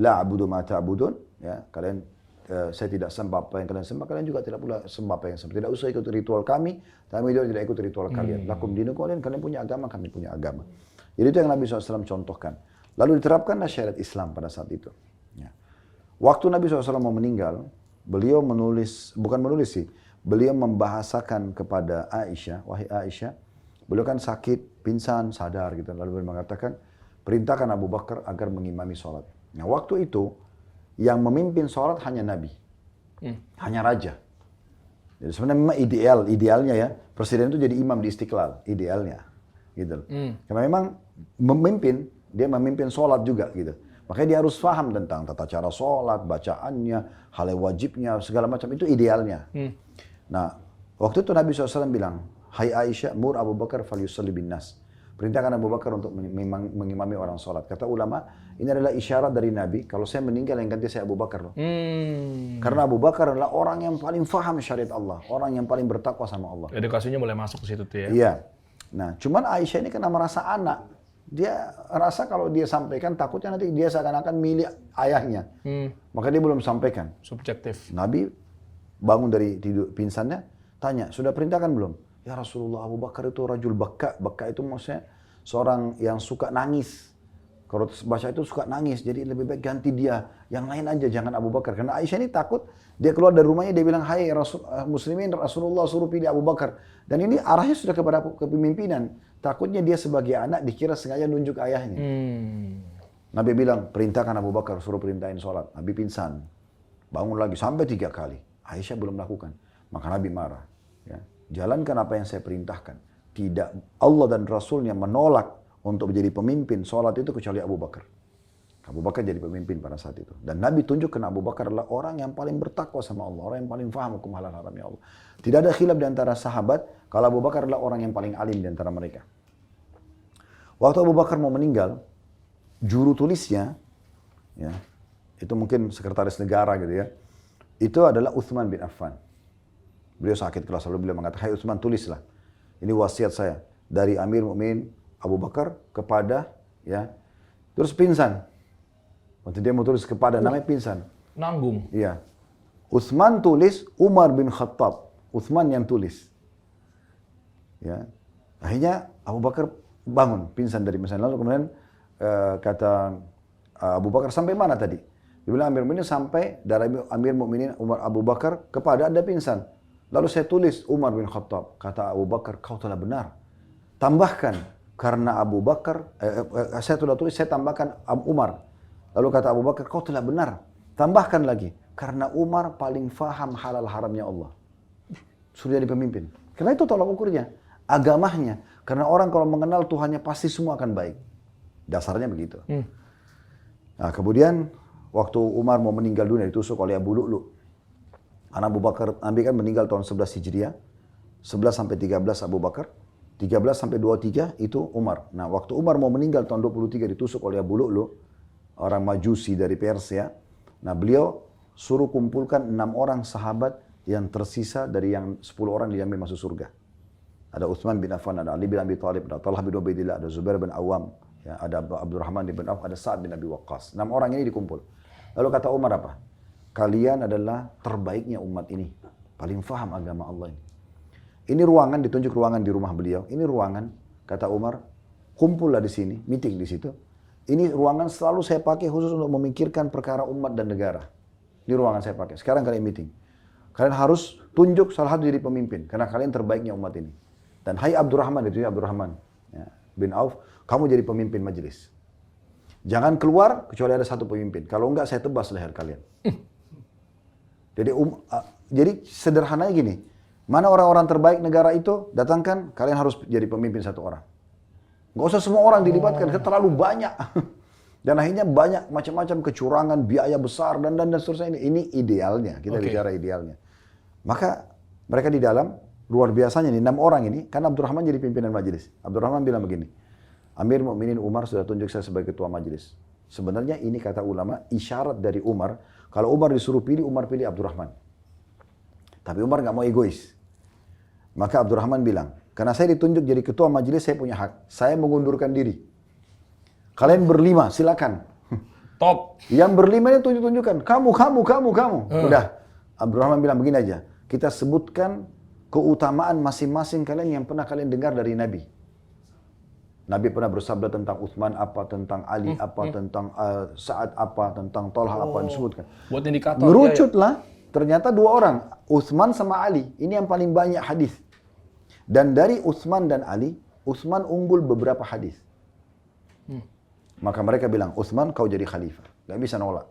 La a'budu ma ta'budun, ya, kalian saya tidak sembah apa yang kalian sembah, kalian juga tidak pula sembah apa yang sembah. Tidak usah ikut ritual kami juga tidak ikut ritual kalian. Lakum dinukum kalian punya agama, kami punya agama. Jadi itu yang Nabi SAW contohkan. Lalu diterapkanlah syariat Islam pada saat itu. Ya. Waktu Nabi SAW mau meninggal, beliau beliau membahasakan kepada Aisyah, wahai Aisyah, beliau kan sakit, pingsan, sadar gitu. Lalu beliau mengatakan, perintahkan Abu Bakar agar mengimami sholat. Nah waktu itu, yang memimpin sholat hanya Nabi. Hanya Raja. Jadi sebenarnya memang idealnya ya, Presiden itu jadi imam di Istiqlal, idealnya. Gitu. Karena memang dia memimpin sholat juga gitu. Makanya dia harus paham tentang tata cara sholat, bacaannya, hal yang wajibnya, segala macam. Itu idealnya. Nah, waktu itu Nabi SAW bilang, hai Aisyah, mur Abu Bakar fal yusalli bin nas. Perintahkan Abu Bakar untuk mengimami orang sholat. Kata ulama, ini adalah isyarat dari Nabi, kalau saya meninggal yang ganti saya Abu Bakar. Karena Abu Bakar adalah orang yang paling faham syariat Allah. Orang yang paling bertakwa sama Allah. Edukasinya mulai masuk ke situ tuh ya? Iya. Nah, cuman Aisyah ini karena merasa anak. Dia rasa kalau dia sampaikan, takutnya nanti dia seakan-akan milik ayahnya. Maka dia belum sampaikan. Subjektif. Nabi bangun dari tidur pingsannya, tanya, sudah perintahkan belum? Ya Rasulullah, Abu Bakar itu rajul bakka. Bakka itu maksudnya seorang yang suka nangis. Kalau baca itu suka nangis, jadi lebih baik ganti dia. Yang lain aja, jangan Abu Bakar. Karena Aisyah ini takut, dia keluar dari rumahnya, dia bilang, hai muslimin, Rasulullah suruh pilih Abu Bakar. Dan ini arahnya sudah kepada kepemimpinan. Takutnya dia sebagai anak dikira sengaja nunjuk ayahnya. Nabi bilang, perintahkan Abu Bakar, suruh perintahin sholat. Nabi pingsan. Bangun lagi, sampai 3 kali. Aisyah belum lakukan. Maka Nabi marah. Ya. Jalankan apa yang saya perintahkan. Tidak Allah dan Rasulnya menolak untuk menjadi pemimpin sholat itu kecuali Abu Bakar. Abu Bakar jadi pemimpin pada saat itu. Dan Nabi tunjukkan Abu Bakar adalah orang yang paling bertakwa sama Allah. Orang yang paling faham hukum halal haramnya Allah. Tidak ada khilaf di antara sahabat kalau Abu Bakar adalah orang yang paling alim di antara mereka. Waktu Abu Bakar mau meninggal, juru tulisnya, ya, itu mungkin sekretaris negara gitu ya, itu adalah Utsman bin Affan. Beliau sakit keras, lalu beliau mengatakan, hai Utsman, tulislah. Ini wasiat saya dari Amir Mukminin Abu Bakar kepada, ya, terus pingsan. Waktu dia mau tulis kepada, namanya pingsan. Nanggung. Iya. Utsman tulis, Umar bin Khattab. Utsman yang tulis. Ya. Akhirnya Abu Bakar bangun, pingsan dari pingsan. Lalu kemudian kata Abu Bakar, sampai mana tadi? Dia bilang Amir Mukminin sampai dari Amir Mukminin Umar Abu Bakar kepada Anda pingsan. Lalu saya tulis Umar bin Khattab. Kata Abu Bakar, kau telah benar. Tambahkan, karena Abu Bakar, saya sudah tulis, saya tambahkan Umar. Lalu kata Abu Bakar, kau telah benar. Tambahkan lagi, karena Umar paling faham halal haramnya Allah. Sudah jadi pemimpin. Karena itu tolak ukurnya. Agamanya. Karena orang kalau mengenal Tuhannya pasti semua akan baik. Dasarnya begitu. Nah, kemudian waktu Umar mau meninggal dunia ditusuk oleh Abu Lu'lu'. Karena Abu Bakar, Nabi kan meninggal tahun 11 Hijriah. 11 sampai 13 Abu Bakar. 13 sampai 23 itu Umar. Nah, waktu Umar mau meninggal tahun 23 ditusuk oleh Abu Lu'lu', orang Majusi dari Persia. Nah beliau suruh kumpulkan 6 orang sahabat yang tersisa dari yang 10 orang dijamin masuk surga. Ada Utsman bin Affan, ada Ali bin Abi Thalib, ada Talha bin Ubaidillah, ada Zubair bin Awam, ya, ada Abdurrahman bin Auf, ada Sa'ad bin Abi Waqqas. 6 orang ini dikumpul. Lalu kata Umar apa? Kalian adalah terbaiknya umat ini. Paling faham agama Allah ini. Ini ruangan, ditunjuk ruangan di rumah beliau. Ini ruangan, kata Umar, kumpullah di sini, meeting di situ. Ini ruangan selalu saya pakai khusus untuk memikirkan perkara umat dan negara. Ini ruangan saya pakai. Sekarang kalian meeting. Kalian harus tunjuk salah satu jadi pemimpin. Karena kalian terbaiknya umat ini. Dan hai Abdurrahman, itu Abdurrahman ya, bin Auf, kamu jadi pemimpin majelis. Jangan keluar kecuali ada satu pemimpin. Kalau enggak saya tebas leher kalian. Jadi sederhananya gini. Mana orang-orang terbaik negara itu, datangkan, kalian harus jadi pemimpin satu orang. Nggak usah semua orang dilibatkan, terlalu banyak. Dan akhirnya banyak macam-macam kecurangan, biaya besar, dan seterusnya. Ini idealnya, kita bicara idealnya. Maka mereka di dalam, luar biasanya nih, 6 orang ini, kan Abdurrahman jadi pimpinan majelis. Abdurrahman bilang begini, Amir Mukminin Umar sudah tunjuk saya sebagai ketua majelis. Sebenarnya ini kata ulama, isyarat dari Umar, kalau Umar disuruh pilih, Umar pilih Abdurrahman. Tapi Umar nggak mau egois. Maka Abdurrahman bilang, karena saya ditunjuk jadi ketua majelis, saya punya hak. Saya mengundurkan diri. Kalian berlima, silakan. Top. Yang berlima ini tunjuk-tunjukkan. Kamu. Udah. Abdurrahman bilang begini aja. Kita sebutkan keutamaan masing-masing kalian yang pernah kalian dengar dari Nabi. Nabi pernah bersabda tentang Utsman apa, tentang Ali apa, tentang Sa'ad apa, tentang Talha apa, disebutkan. Buat indikator. Merucutlah, ternyata 2 orang. Utsman sama Ali. Ini yang paling banyak hadis. Dan dari Utsman dan Ali, Utsman unggul beberapa hadis. Maka mereka bilang, Utsman kau jadi khalifah. Gak bisa nolak.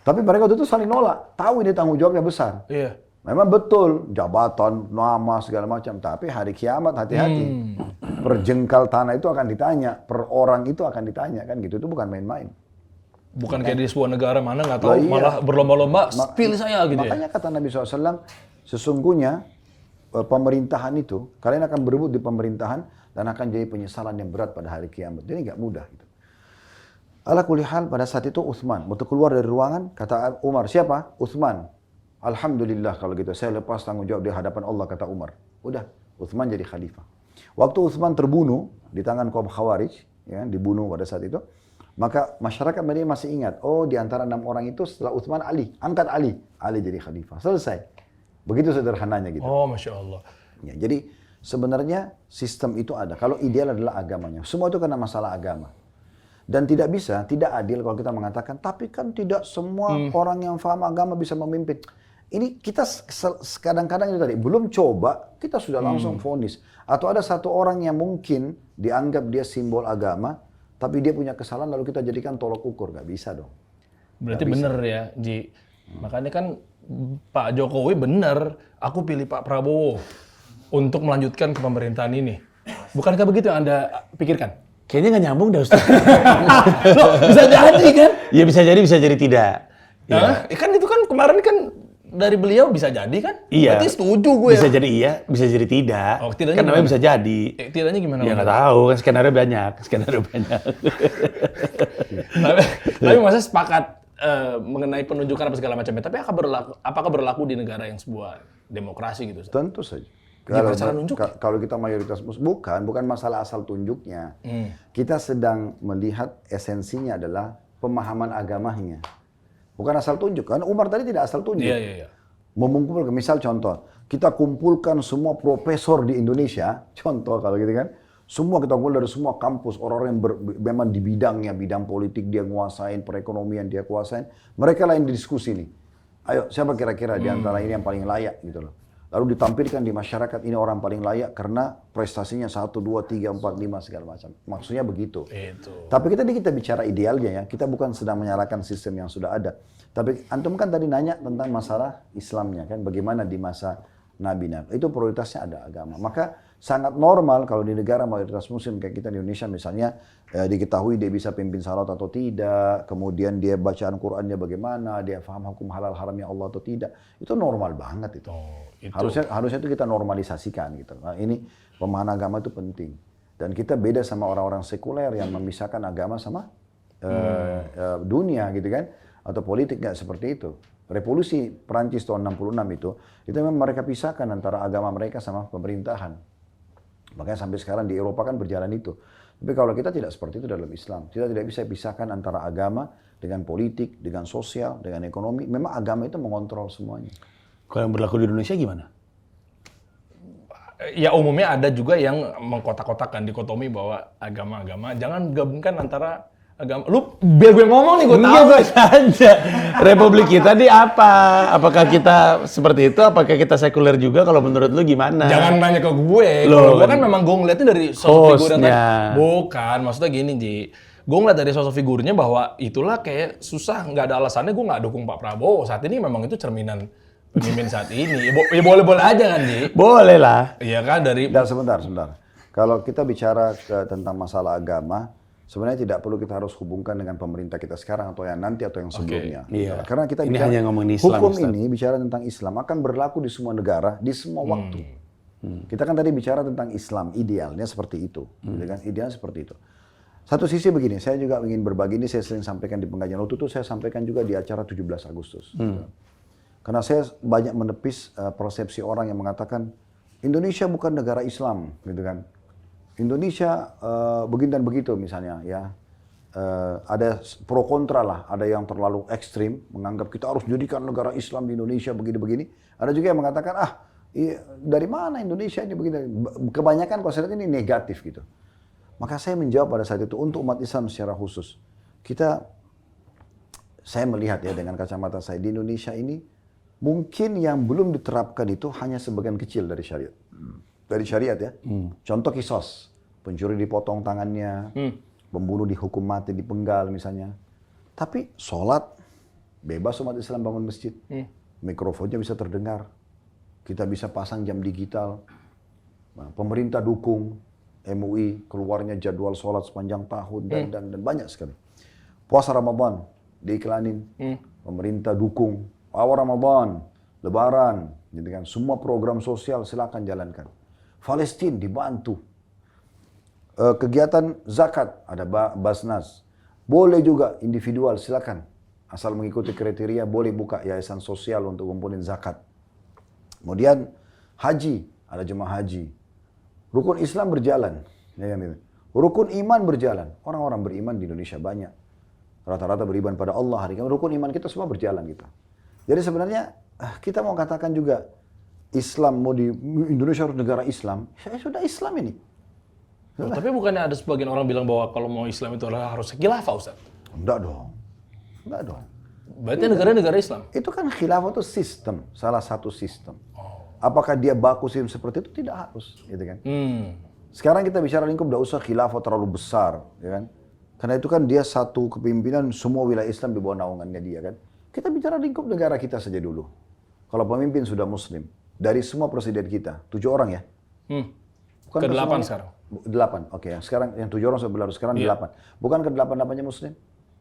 Tapi mereka itu saling nolak. Tahu ini tanggung jawabnya besar. Iya. Memang betul, jabatan, nama, segala macam. Tapi hari kiamat hati-hati. Per jengkal tanah itu akan ditanya. Per orang itu akan ditanya. Kan gitu, itu bukan main-main. Bukan kayak di sebuah negara mana nggak tahu, iya. malah berlomba-lomba, pilih saya gitu makanya ya. kata Nabi SAW, sesungguhnya pemerintahan itu, kalian akan berebut di pemerintahan dan akan jadi penyesalan yang berat pada hari kiamat. Jadi nggak mudah. Gitu. Ala kulli hal, pada saat itu Utsman, waktu keluar dari ruangan, kata Umar, siapa? Utsman. Alhamdulillah kalau gitu, saya lepas tanggung jawab di hadapan Allah, kata Umar. Udah, Utsman jadi khalifah. Waktu Utsman terbunuh di tangan kaum Khawarij, ya, dibunuh pada saat itu, maka masyarakat Madinah masih ingat, oh di antara 6 orang itu setelah Utsman Ali, angkat Ali jadi khalifah. Selesai. Begitu sederhananya gitu. Oh, Masya Allah. Ya, jadi sebenarnya sistem itu ada. Kalau ideal adalah agamanya. Semua itu karena masalah agama. Dan tidak bisa, tidak adil kalau kita mengatakan, tapi kan tidak semua orang yang paham agama bisa memimpin. Ini kita kadang-kadang itu tadi, belum coba, kita sudah langsung vonis. Atau ada satu orang yang mungkin dianggap dia simbol agama, tapi dia punya kesalahan lalu kita jadikan tolok ukur. Gak bisa dong. Berarti bener ya, Ji. Makanya kan Pak Jokowi bener, aku pilih Pak Prabowo untuk melanjutkan ke pemerintahan ini. Bukankah begitu yang Anda pikirkan? Kayaknya nggak nyambung dah Ustaz. Loh, bisa jadi kan? Ya bisa jadi tidak. Ya. Kan itu kan kemarin kan dari beliau bisa jadi kan? Iya. Berarti setuju gue Bisa ya. jadi iya, bisa jadi tidak. Oh, tidaknya kan namanya gimana? bisa jadi. Tidaknya gimana? Ya nggak tahu, kan skenario banyak. Tapi masa sepakat mengenai penunjukan apa segala macamnya. Tapi apakah berlaku di negara yang sebuah demokrasi gitu? Ustaz? Tentu saja. Kalau kita mayoritas muslim, bukan masalah asal tunjuknya. Kita sedang melihat esensinya adalah pemahaman agamanya. Bukan asal tunjuk. Kan Umar tadi tidak asal tunjuk. Iya. Mengumpulkan, misal contoh, kita kumpulkan semua profesor di Indonesia, contoh kalau gitu kan, semua kita kumpul dari semua kampus, orang-orang yang memang di bidangnya, bidang politik dia nguasain, perekonomian dia kuasain, mereka lah yang diskusi nih. Ayo, siapa kira-kira di antara ini yang paling layak gitu loh. Lalu ditampilkan di masyarakat ini orang paling layak karena prestasinya 1, 2, 3, 4, 5 segala macam. Maksudnya begitu. Itu. Tapi kita bicara idealnya ya, kita bukan sedang menyalahkan sistem yang sudah ada. Tapi antum kan tadi nanya tentang masalah Islamnya kan, bagaimana di masa Nabi. Itu prioritasnya ada agama. Maka sangat normal kalau di negara mayoritas muslim kayak kita di Indonesia misalnya, diketahui dia bisa pimpin salat atau tidak, kemudian dia bacaan Qur'annya bagaimana, dia paham hukum halal haramnya Allah atau tidak. Itu normal banget itu. Harusnya itu kita normalisasikan gitu. Nah, ini pemahaman agama itu penting. Dan kita beda sama orang-orang sekuler yang memisahkan agama sama dunia gitu kan, atau politik nggak seperti itu. Revolusi Perancis tahun 66 itu memang mereka pisahkan antara agama mereka sama pemerintahan. Makanya sampai sekarang di Eropa kan berjalan itu. Tapi kalau kita tidak seperti itu dalam Islam, kita tidak bisa pisahkan antara agama dengan politik, dengan sosial, dengan ekonomi. Memang agama itu mengontrol semuanya. Kalau yang berlaku di Indonesia gimana? Ya umumnya ada juga yang mengkotak-kotakan dikotomi bahwa agama-agama jangan gabungkan antara agama. Lu biar gue ngomong nih, gue tahu. Enggak, gue saja. Republik kita di apa? Apakah kita seperti itu? Apakah kita sekuler juga? Kalau menurut lu gimana? Jangan nanya ke gue. Loh, Kalau gue kan memang gue ngeliatnya dari sosok figurnya. hostnya. Bukan, maksudnya gini Ji. Gue ngeliat dari sosok figurnya bahwa itulah kayak susah, nggak ada alasannya gue nggak dukung Pak Prabowo. Saat ini memang itu cerminan pemimpin saat ini. Ya boleh-boleh aja kan Ji. Boleh lah. Iya kan dari... Dan sebentar. Kalau kita bicara tentang masalah agama, sebenarnya tidak perlu kita harus hubungkan dengan pemerintah kita sekarang atau yang nanti atau yang sebelumnya. Iya. Karena kita Ini bicara hanya ngomongin Islam, hukum Ustaz. ini bicara tentang Islam akan berlaku di semua negara, di semua waktu. Kita kan tadi bicara tentang Islam, idealnya seperti itu, gitu kan? Idealnya seperti itu. Satu sisi begini, saya juga ingin berbagi ini, saya sering sampaikan di pengajian waktu itu, saya sampaikan juga di acara 17 Agustus. Karena saya banyak menepis persepsi orang yang mengatakan Indonesia bukan negara Islam, gitu kan? Indonesia begini dan begitu misalnya, ya. Ada pro kontra lah, ada yang terlalu ekstrim, menganggap kita harus jadikan negara Islam di Indonesia begini-begini. Ada juga yang mengatakan, dari mana Indonesia ini begini? Kebanyakan kalau saya lihat ini negatif gitu. Maka saya menjawab pada saat itu, untuk umat Islam secara khusus, saya melihat ya dengan kacamata saya, di Indonesia ini, mungkin yang belum diterapkan itu hanya sebagian kecil dari syariat. Dari syariat ya. Contoh kisos, pencuri dipotong tangannya, pembunuh dihukum mati, dipenggal misalnya. Tapi sholat, bebas umat Islam bangun masjid. Mikrofonnya bisa terdengar. Kita bisa pasang jam digital. Nah, pemerintah dukung. MUI keluarnya jadwal sholat sepanjang tahun dan banyak sekali. Puasa Ramadan diiklanin, pemerintah dukung. Awal Ramadan, Lebaran, gitu kan. Semua program sosial silakan jalankan. Palestina dibantu. Kegiatan zakat ada Basnas. Boleh juga individual silakan. Asal mengikuti kriteria boleh buka yayasan sosial untuk ngumpulin zakat. Kemudian haji, ada jemaah haji. Rukun Islam berjalan, ya kan itu. Rukun iman berjalan. Orang-orang beriman di Indonesia banyak. Rata-rata beriman pada Allah hari kiamat. Rukun iman kita semua berjalan gitu. Jadi sebenarnya kita mau katakan juga Islam mau di Indonesia harus negara Islam. Ya sudah Islam ini. Oh, tapi bukannya ada sebagian orang bilang bahwa kalau mau Islam itu adalah harus khilafah, Ustaz? Enggak dong. Berarti negara Islam? Itu kan khilafah itu sistem, salah satu sistem. Apakah dia baku sistem seperti itu? Tidak harus, gitu kan. Sekarang kita bicara lingkup, tidak usah khilafah terlalu besar, ya kan. Karena itu kan dia satu kepemimpinan, semua wilayah Islam di bawah naungannya dia kan. Kita bicara lingkup negara kita saja dulu. Kalau pemimpin sudah Muslim, dari semua presiden kita, 7 orang ya. Bukan Ke-8 sekarang. 8, oke. Sekarang yang 7 orang sudah berlalu, sekarang 8. Bukan ke-8-8-nya Muslim?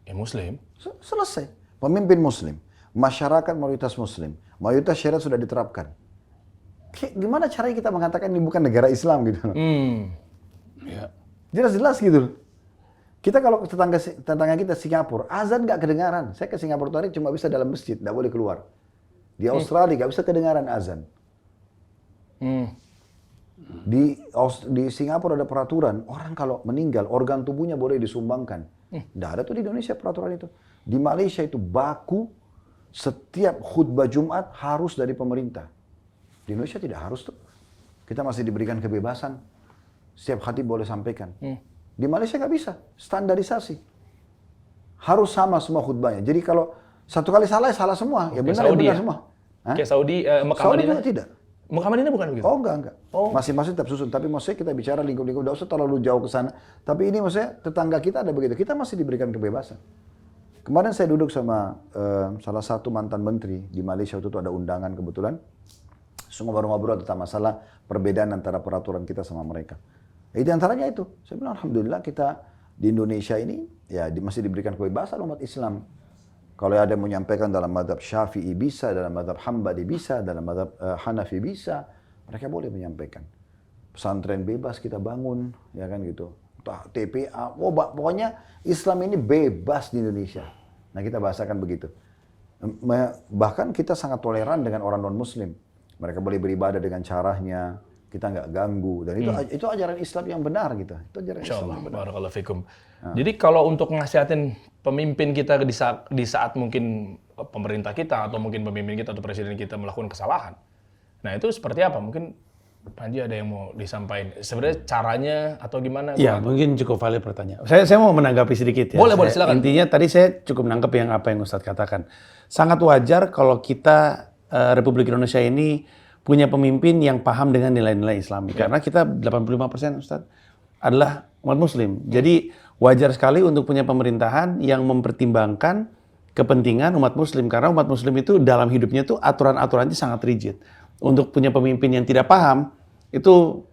Ya Muslim. Selesai. Pemimpin Muslim, masyarakat mayoritas Muslim, mayoritas syariat sudah diterapkan. Gimana caranya kita mengatakan ini bukan negara Islam gitu? Ya. Jelas-jelas gitu. Kita kalau tetangga kita Singapura, azan nggak kedengaran. Saya ke Singapura tadi cuma bisa dalam masjid, nggak boleh keluar. Di Australia nggak bisa kedengaran azan. Di Singapura ada peraturan, orang kalau meninggal, organ tubuhnya boleh disumbangkan. Nggak ada tuh di Indonesia peraturan itu. Di Malaysia itu baku, setiap khutbah Jumat harus dari pemerintah. Di Indonesia tidak harus tuh. Kita masih diberikan kebebasan. Setiap khatib boleh sampaikan. Di Malaysia nggak bisa, standarisasi. Harus sama semua khutbahnya. Jadi kalau satu kali salah, ya salah semua. Ya benar, Saudi benar ya? semua. Kayak Saudi, Mekah Saudi Madinah? juga tidak. Mekah Madinah bukan begitu? Oh enggak. Masing-masing tetap susun. Tapi maksudnya kita bicara lingkup-lingkup, tidak usah terlalu jauh ke sana. Tapi ini maksudnya tetangga kita ada begitu. Kita masih diberikan kebebasan. Kemarin saya duduk sama salah satu mantan menteri di Malaysia, waktu itu ada undangan kebetulan. Semua baru ngobrol tentang masalah perbedaan antara peraturan kita sama mereka. Itu antaranya itu. Saya bilang alhamdulillah kita di Indonesia ini ya masih diberikan kebebasan umat Islam. Kalau ada yang menyampaikan dalam mazhab Syafi'i bisa, dalam mazhab Hambali bisa, dalam mazhab Hanafi bisa, mereka boleh menyampaikan. Pesantren bebas kita bangun, ya kan gitu. TPA, pokoknya Islam ini bebas di Indonesia. Nah kita bahasakan begitu. Bahkan kita sangat toleran dengan orang non-Muslim. Mereka boleh beribadah dengan caranya, kita nggak ganggu. Dan itu ajaran Islam yang benar gitu. Itu ajaran Islam yang benar. Barakallahu fikum. Jadi kalau untuk nasihatin pemimpin kita di saat mungkin pemerintah kita atau mungkin pemimpin kita atau presiden kita melakukan kesalahan, nah itu seperti apa? Mungkin Panji ada yang mau disampaikan. Sebenarnya caranya atau gimana? Ya, mungkin cukup valid pertanyaan. Saya mau menanggapi sedikit ya. Boleh, silakan. Intinya tadi saya cukup menangkap apa yang Ustadz katakan. Sangat wajar kalau kita Republik Indonesia ini punya pemimpin yang paham dengan nilai-nilai Islami. Karena kita 85% Ustadz adalah umat Muslim. Jadi wajar sekali untuk punya pemerintahan yang mempertimbangkan kepentingan umat Muslim. Karena umat Muslim itu dalam hidupnya itu aturan-aturannya sangat rigid. Untuk punya pemimpin yang tidak paham, itu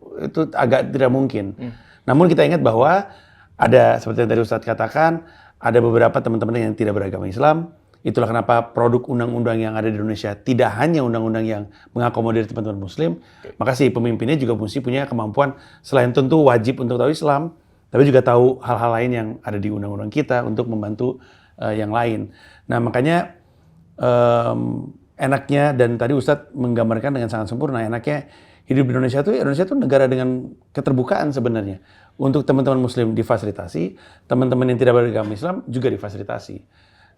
agak tidak mungkin. Namun kita ingat bahwa ada, seperti yang tadi Ustadz katakan, ada beberapa teman-teman yang tidak beragama Islam. Itulah kenapa produk undang-undang yang ada di Indonesia tidak hanya undang-undang yang mengakomodir teman-teman Muslim, maka si pemimpinnya juga mesti punya kemampuan, selain tentu wajib untuk tahu Islam, tapi juga tahu hal-hal lain yang ada di undang-undang kita untuk membantu yang lain. Nah makanya enaknya, dan tadi Ustadz menggambarkan dengan sangat sempurna, enaknya hidup di Indonesia itu negara dengan keterbukaan sebenarnya. Untuk teman-teman Muslim difasilitasi, teman-teman yang tidak beragama Islam juga difasilitasi.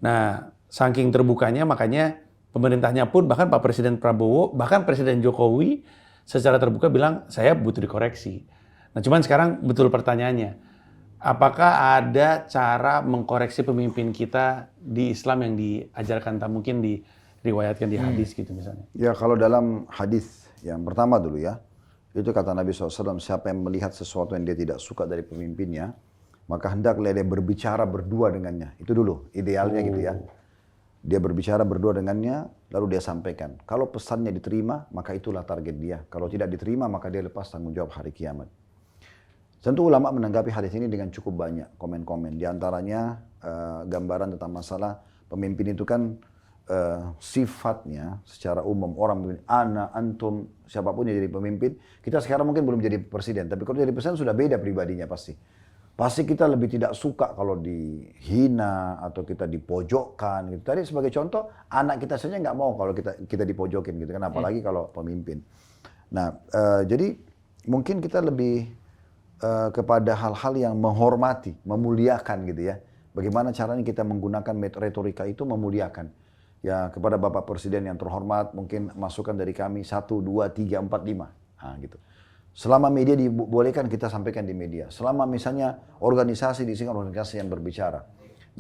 Nah, saking terbukanya makanya pemerintahnya pun, bahkan Pak Presiden Prabowo, bahkan Presiden Jokowi secara terbuka bilang, saya butuh dikoreksi. Nah, cuman sekarang betul pertanyaannya, apakah ada cara mengkoreksi pemimpin kita di Islam yang diajarkan, tak mungkin diriwayatkan di hadis gitu misalnya? Ya kalau dalam hadis yang pertama dulu ya, itu kata Nabi SAW, siapa yang melihat sesuatu yang dia tidak suka dari pemimpinnya, maka hendaklah dia berbicara berdua dengannya. Itu dulu, idealnya gitu ya. Dia berbicara berdua dengannya, lalu dia sampaikan. Kalau pesannya diterima, maka itulah target dia. Kalau tidak diterima, maka dia lepas tanggung jawab hari kiamat. Tentu ulama menanggapi hadis ini dengan cukup banyak komen-komen. Di antaranya gambaran tentang masalah pemimpin itu kan sifatnya secara umum orang ana antum siapapun yang jadi pemimpin, kita sekarang mungkin belum jadi presiden, tapi kalau jadi presiden sudah beda pribadinya pasti kita lebih tidak suka kalau dihina atau kita dipojokkan gitu. Tadi sebagai contoh anak kita saja nggak mau kalau kita dipojokin gitu kan, apalagi kalau pemimpin. Nah jadi mungkin kita lebih kepada hal-hal yang menghormati, memuliakan gitu ya. Bagaimana caranya kita menggunakan retorika itu memuliakan. Ya kepada Bapak Presiden yang terhormat, mungkin masukan dari kami 1, 2, 3, 4, 5. Nah, gitu. Selama media dibolehkan kita sampaikan di media. Selama misalnya organisasi diisikan organisasi yang berbicara.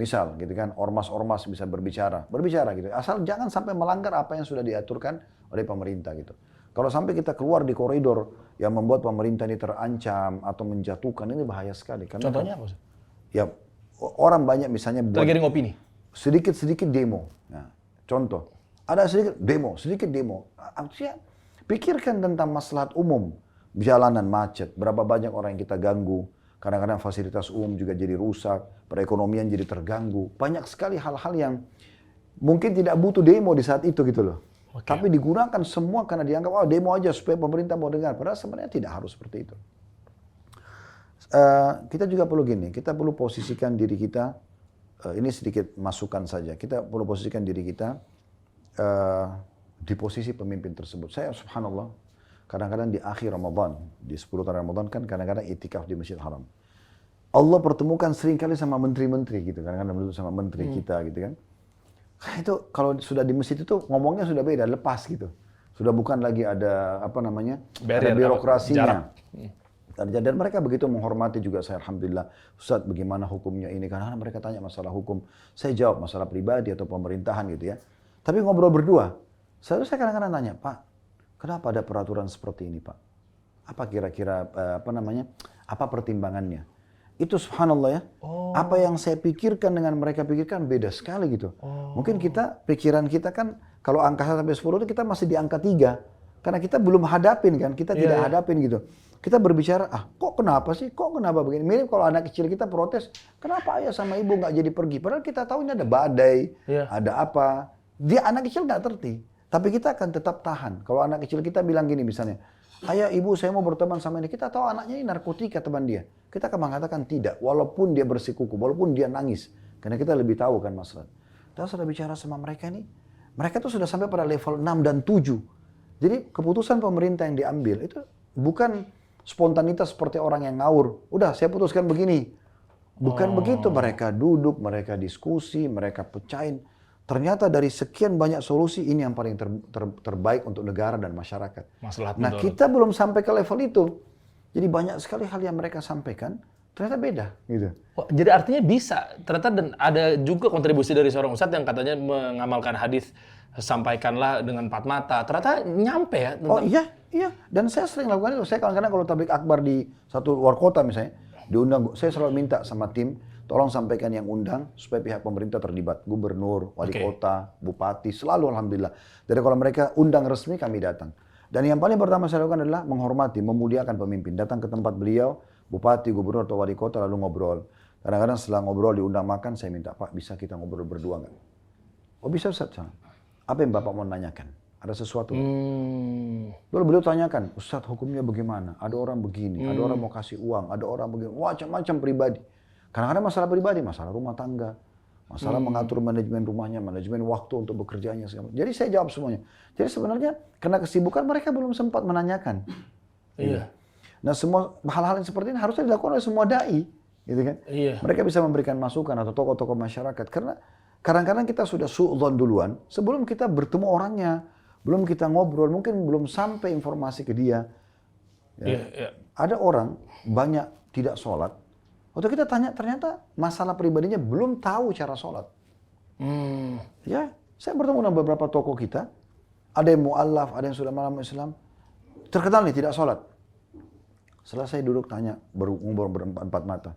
Misal gitu kan, ormas-ormas bisa berbicara gitu. Asal jangan sampai melanggar apa yang sudah diaturkan oleh pemerintah gitu. Kalau sampai kita keluar di koridor yang membuat pemerintah ini terancam atau menjatuhkan, ini bahaya sekali. Karena contohnya apa? Ya orang banyak misalnya buat tergiring opini. Sedikit-sedikit demo. Nah, contoh, ada sedikit demo. Artinya, pikirkan tentang maslahat umum. Jalanan macet, berapa banyak orang yang kita ganggu. Kadang-kadang fasilitas umum juga jadi rusak, perekonomian jadi terganggu. Banyak sekali hal-hal yang mungkin tidak butuh demo di saat itu gitu loh. Okay. Tapi digunakan semua karena dianggap, oh demo aja supaya pemerintah mau dengar. Padahal sebenarnya tidak harus seperti itu. Kita juga perlu gini, kita perlu posisikan diri kita, ini sedikit masukan saja. Kita perlu posisikan diri kita di posisi pemimpin tersebut. Saya subhanallah, kadang-kadang di akhir Ramadan, di 10 tahun Ramadan kan kadang-kadang itikaf di Masjid Haram. Allah pertemukan seringkali sama menteri-menteri gitu, kadang-kadang duduk sama menteri kita gitu kan. Itu kalau sudah di masjid itu ngomongnya sudah beda, lepas gitu. Sudah bukan lagi ada ada birokrasinya. Dan mereka begitu menghormati juga saya, alhamdulillah. Ustaz, bagaimana hukumnya ini? Karena mereka tanya masalah hukum, saya jawab masalah pribadi atau pemerintahan gitu ya. Tapi ngobrol berdua, saya kadang-kadang nanya, Pak, kenapa ada peraturan seperti ini, Pak? Apa kira-kira apa pertimbangannya? Itu subhanallah ya. Apa yang saya pikirkan dengan mereka pikirkan beda sekali gitu. Mungkin pikiran kita kan kalau angka 1 sampai 10 itu kita masih di angka 3. Karena kita belum hadapin kan, kita tidak hadapin gitu. Kita berbicara, kok kenapa sih? Kok kenapa begini? Mirip kalau anak kecil kita protes, kenapa ayah sama ibu nggak jadi pergi? Padahal kita tahu ini ada badai, ada apa. Dia anak kecil nggak ngerti. Tapi kita akan tetap tahan. Kalau anak kecil kita bilang gini misalnya, ayah ibu saya mau berteman sama ini, kita tahu anaknya ini narkotika teman dia. Kita akan mengatakan tidak, walaupun dia bersikuku, walaupun dia nangis. Karena kita lebih tahu kan masalah. Kita sudah bicara sama mereka ini, mereka tuh sudah sampai pada level 6 dan 7. Jadi keputusan pemerintah yang diambil itu bukan spontanitas seperti orang yang ngawur. Udah, saya putuskan begini. Bukan begitu, mereka duduk, mereka diskusi, mereka pecahin. Ternyata dari sekian banyak solusi, ini yang paling terbaik untuk negara dan masyarakat. Nah, kita belum sampai ke level itu. Jadi banyak sekali hal yang mereka sampaikan, ternyata beda. Gitu. Oh, jadi artinya bisa, ternyata dan ada juga kontribusi dari seorang ustadz yang katanya mengamalkan hadis, sampaikanlah dengan empat mata. Ternyata nyampe ya? Oh iya. Dan saya sering lakukan itu. Saya kadang-kadang kalau tablik akbar di satu luar kota misalnya, diundang, saya selalu minta sama tim, tolong sampaikan yang undang supaya pihak pemerintah terlibat. Gubernur, wali kota, bupati, selalu alhamdulillah. Jadi kalau mereka undang resmi, kami datang. Dan yang paling pertama saya lakukan adalah menghormati, memuliakan pemimpin. Datang ke tempat beliau, bupati, gubernur, atau wali kota, lalu ngobrol. Kadang-kadang setelah ngobrol, diundang makan, saya minta, Pak, bisa kita ngobrol berdua nggak? Oh bisa, Ustaz. Apa yang Bapak mau nanyakan? Ada sesuatu? Lalu beliau tanyakan, Ustaz hukumnya bagaimana? Ada orang begini, ada orang mau kasih uang, ada orang begini, macam-macam pribadi. Kadang-kadang masalah pribadi, masalah rumah tangga, masalah mengatur manajemen rumahnya, manajemen waktu untuk bekerjanya. Jadi saya jawab semuanya. Jadi sebenarnya karena kesibukan mereka belum sempat menanyakan. Iya. Nah semua hal-hal yang seperti ini harusnya dilakukan oleh semua dai. Gitu kan? Iya. Mereka bisa memberikan masukan atau tokoh-tokoh masyarakat. Karena kadang-kadang kita sudah suudzon duluan sebelum kita bertemu orangnya. Belum kita ngobrol, mungkin belum sampai informasi ke dia. Ya. Iya. Ada orang banyak tidak sholat. Waktu kita tanya, ternyata masalah pribadinya belum tahu cara sholat. Ya, saya bertemu dengan beberapa tokoh kita. Ada yang mu'allaf, ada yang sudah malam Islam. Terkenal nih, tidak sholat. Setelah saya duduk tanya, ngobrol berempat mata.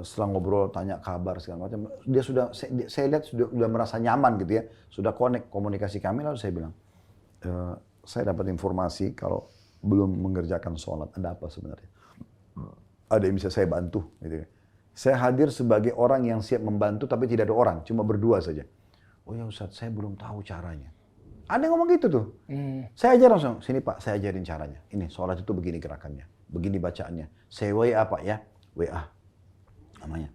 Setelah ngobrol, tanya kabar, segala macam. Dia sudah, saya lihat sudah merasa nyaman gitu ya. Sudah connect komunikasi kami, lalu saya bilang, saya dapat informasi kalau belum mengerjakan sholat, ada apa sebenarnya? Ada yang bisa saya bantu. Gitu. Saya hadir sebagai orang yang siap membantu, tapi tidak ada orang, cuma berdua saja. Oh ya Ustaz, saya belum tahu caranya. Ada yang ngomong gitu tuh. Saya ajar langsung, sini Pak, saya ajarin caranya. Ini, sholat itu begini gerakannya, begini bacaannya. Saya WA Pak ya, WA namanya.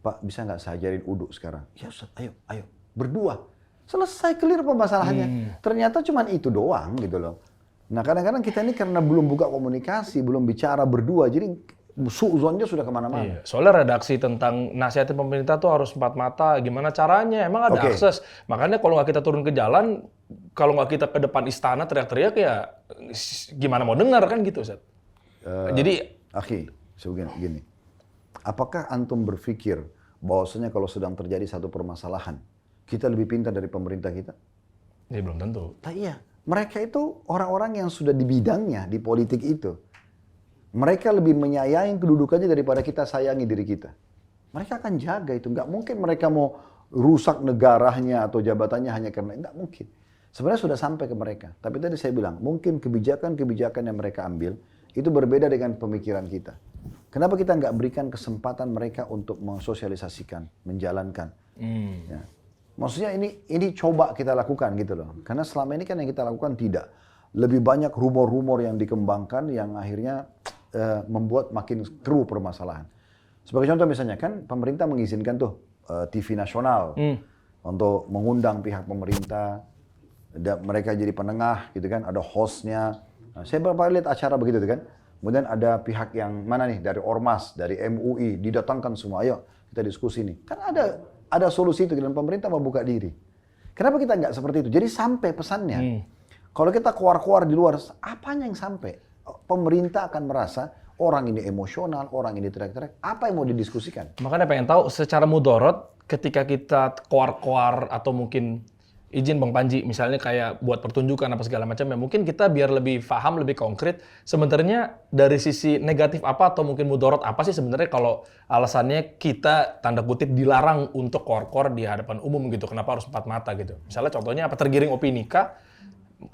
Pak, bisa nggak saya ajarin uduk sekarang? Ya Ustaz, ayo, berdua. Selesai, clear permasalahannya. Ternyata cuma itu doang gitu loh. Nah kadang-kadang kita ini karena belum buka komunikasi, belum bicara berdua, jadi suudzonnya sudah kemana-mana. Iya. Soalnya redaksi tentang nasihatin pemerintah tuh harus empat mata. Gimana caranya? Emang ada akses? Makanya kalau nggak kita turun ke jalan, kalau nggak kita ke depan istana teriak-teriak ya gimana mau dengar kan gitu, Ustaz? Jadi, Akhi, gini. Apakah antum berpikir bahwasanya kalau sedang terjadi satu permasalahan, kita lebih pintar dari pemerintah kita? ya belum tentu. Nah, iya. Mereka itu orang-orang yang sudah di bidangnya, di politik itu. Mereka lebih menyayangi kedudukannya daripada kita sayangi diri kita. Mereka akan jaga itu. Nggak mungkin mereka mau rusak negaranya atau jabatannya hanya karena, nggak mungkin. Sebenarnya sudah sampai ke mereka. Tapi tadi saya bilang, mungkin kebijakan-kebijakan yang mereka ambil, itu berbeda dengan pemikiran kita. Kenapa kita nggak berikan kesempatan mereka untuk mensosialisasikan, menjalankan? Ya. Maksudnya ini coba kita lakukan gitu loh. Karena selama ini kan yang kita lakukan tidak. Lebih banyak rumor-rumor yang dikembangkan yang akhirnya membuat makin keruh permasalahan. Sebagai contoh misalnya kan pemerintah mengizinkan tuh TV nasional untuk mengundang pihak pemerintah, mereka jadi penengah gitu kan, ada hostnya. Nah, saya beberapa lihat acara begitu tuh kan. Kemudian ada pihak yang mana nih dari Ormas, dari MUI didatangkan semua, ayo kita diskusi nih. Kan ada solusi itu dan pemerintah mau buka diri. Kenapa kita nggak seperti itu? Jadi sampai pesannya. Kalau kita keluar-keluar di luar, apanya yang sampai? Pemerintah akan merasa orang ini emosional, orang ini teriak-teriak. Apa yang mau didiskusikan? Makanya pengen tahu secara mudorot ketika kita keluar-keluar atau mungkin izin Bang Panji, misalnya kayak buat pertunjukan apa segala macam, ya mungkin kita biar lebih paham, lebih konkret, sebenarnya dari sisi negatif apa atau mungkin mudorot apa sih sebenarnya kalau alasannya kita tanda kutip dilarang untuk keluar-keluar di hadapan umum gitu, kenapa harus empat mata gitu. Misalnya contohnya apa, tergiring opini kah?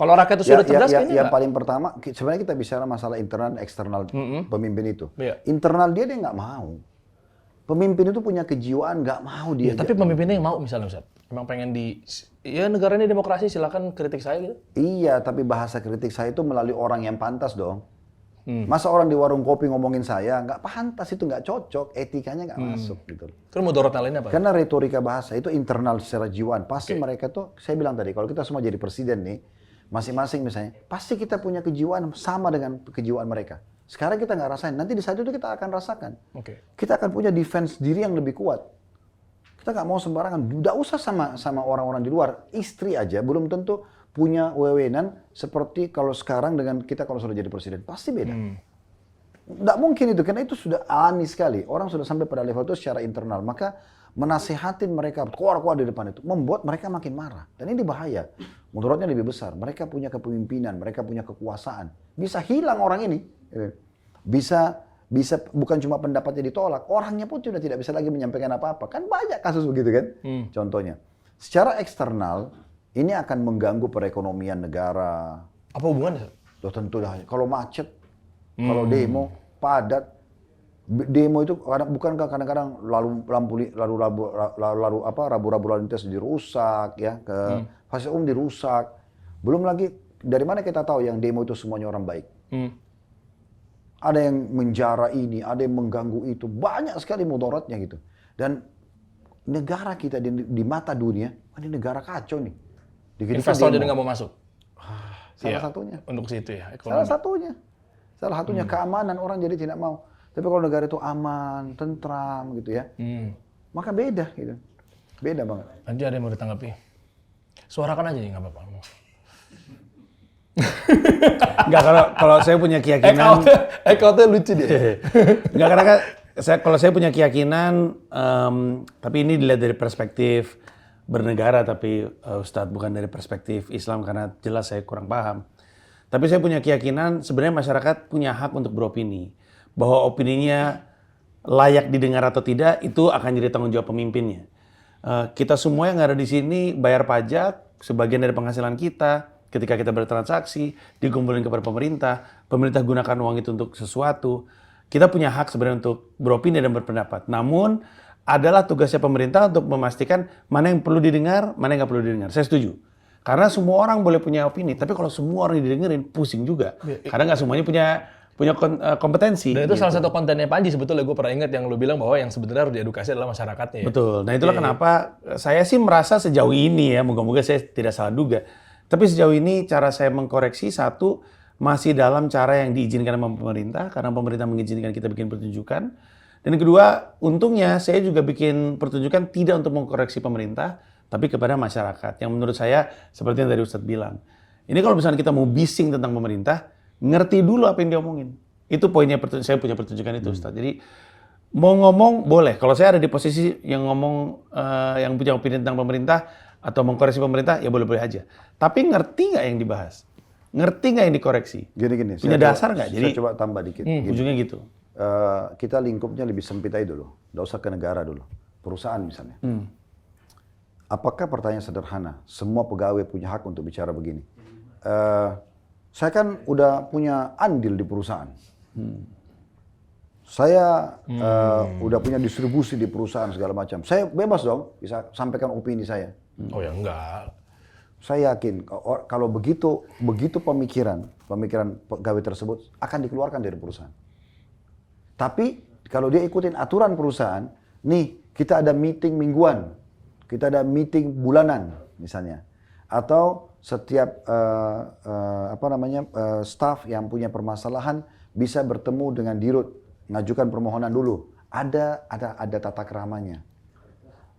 Kalau rakyat itu sudah cerdas kayaknya yang paling pertama, sebenarnya kita bicara masalah internal eksternal pemimpin itu. Iya. Internal dia nggak mau. Pemimpin itu punya kejiwaan nggak mau dia. Ya, tapi pemimpinnya yang mau misalnya Ustaz. Emang pengen ya negara ini demokrasi, silakan kritik saya gitu. Iya, tapi bahasa kritik saya itu melalui orang yang pantas dong. Masa orang di warung kopi ngomongin saya, nggak pantas, itu nggak cocok, etikanya nggak masuk gitu. Terus mudaratnya lainnya apa? Karena retorika bahasa itu internal secara jiwaan. Pasti mereka tuh, saya bilang tadi, kalau kita semua jadi presiden nih, masing-masing misalnya, pasti kita punya kejiwaan sama dengan kejiwaan mereka. Sekarang kita nggak rasain, nanti di saat itu kita akan rasakan. Kita akan punya defense diri yang lebih kuat. Kita nggak mau sembarangan, nggak usah sama orang-orang di luar. Istri aja belum tentu punya wewenang seperti kalau sekarang dengan kita kalau sudah jadi presiden. Pasti beda. Nggak mungkin itu, karena itu sudah alami sekali. Orang sudah sampai pada level itu secara internal. Maka menasehatin mereka, keluar-keluar di depan itu, membuat mereka makin marah. Dan ini bahaya. Mudaratnya lebih besar. Mereka punya kepemimpinan, mereka punya kekuasaan. Bisa hilang orang ini. Bisa bukan cuma pendapatnya ditolak, orangnya pun sudah tidak bisa lagi menyampaikan apa-apa. Kan banyak kasus begitu kan? Contohnya. Secara eksternal, ini akan mengganggu perekonomian negara. Apa hubungannya? Loh tentu dah. Kalau macet, kalau demo, padat. Demo itu bukankah kadang-kadang rambu-rambu lalu lintas dirusak ya, ke fasilitas umum dirusak. Belum lagi dari mana kita tahu yang demo itu semuanya orang baik. Ada yang menjara ini, ada yang mengganggu itu, banyak sekali mudaratnya gitu. Dan negara kita di mata dunia, ini negara kacau nih. Investor jadi nggak mau masuk. Salah satunya. Untuk situ ya. Salah satunya keamanan, orang jadi tidak mau. Tapi kalau negara itu aman, tentram gitu ya, maka beda gitu. Beda banget. Nanti ada yang mau ditanggapi. Suarakan aja nggak apa-apa. Enggak, kalau saya punya keyakinan. Ekotnya lucu dia. Enggak, karena kalau saya punya keyakinan, tapi ini dilihat dari perspektif bernegara, tapi Ustadz bukan dari perspektif Islam karena jelas saya kurang paham. Tapi saya punya keyakinan sebenarnya masyarakat punya hak untuk beropini. Bahwa opininya layak didengar atau tidak, itu akan jadi tanggung jawab pemimpinnya. Kita semua yang ada di sini bayar pajak, sebagian dari penghasilan kita. Ketika kita bertransaksi, dikumpulin kepada pemerintah, pemerintah gunakan uang itu untuk sesuatu. Kita punya hak sebenarnya untuk beropini dan berpendapat. Namun, adalah tugasnya pemerintah untuk memastikan mana yang perlu didengar, mana yang nggak perlu didengar. Saya setuju. Karena semua orang boleh punya opini, tapi kalau semua orang didengerin, pusing juga. Karena nggak semuanya punya kompetensi. Dan itu salah satu kontennya Panji sebetulnya, gue pernah ingat yang lu bilang bahwa yang sebenarnya harus diedukasi adalah masyarakatnya. Betul. Nah itulah kenapa saya sih merasa sejauh ini ya, moga-moga saya tidak salah duga. Tapi sejauh ini cara saya mengkoreksi, satu, masih dalam cara yang diizinkan sama pemerintah, karena pemerintah mengizinkan kita bikin pertunjukan. Dan kedua, untungnya saya juga bikin pertunjukan tidak untuk mengkoreksi pemerintah, tapi kepada masyarakat. Yang menurut saya, seperti yang tadi Ustadz bilang. Ini kalau misalnya kita mau bising tentang pemerintah, ngerti dulu apa yang dia omongin. Itu poinnya saya punya pertunjukan itu, Ustadz. Jadi, mau ngomong boleh. Kalau saya ada di posisi yang ngomong, yang punya opini tentang pemerintah, atau mengkoreksi pemerintah, ya boleh-boleh aja. Tapi ngerti nggak yang dibahas? Ngerti nggak yang dikoreksi? Gini. Punya dasar nggak? Jadi coba tambah dikit. Ujungnya gitu. Kita lingkupnya lebih sempit aja dulu. Nggak usah ke negara dulu. Perusahaan misalnya. Apakah pertanyaan sederhana? Semua pegawai punya hak untuk bicara begini. Saya kan udah punya andil di perusahaan. Saya udah punya distribusi di perusahaan segala macam. Saya bebas dong, bisa sampaikan opini saya. Oh ya enggak. Saya yakin kalau begitu pemikiran pegawai tersebut akan dikeluarkan dari perusahaan. Tapi kalau dia ikutin aturan perusahaan, nih kita ada meeting mingguan, kita ada meeting bulanan misalnya, atau setiap staff yang punya permasalahan bisa bertemu dengan dirut, ngajukan permohonan dulu. Ada tata keramanya.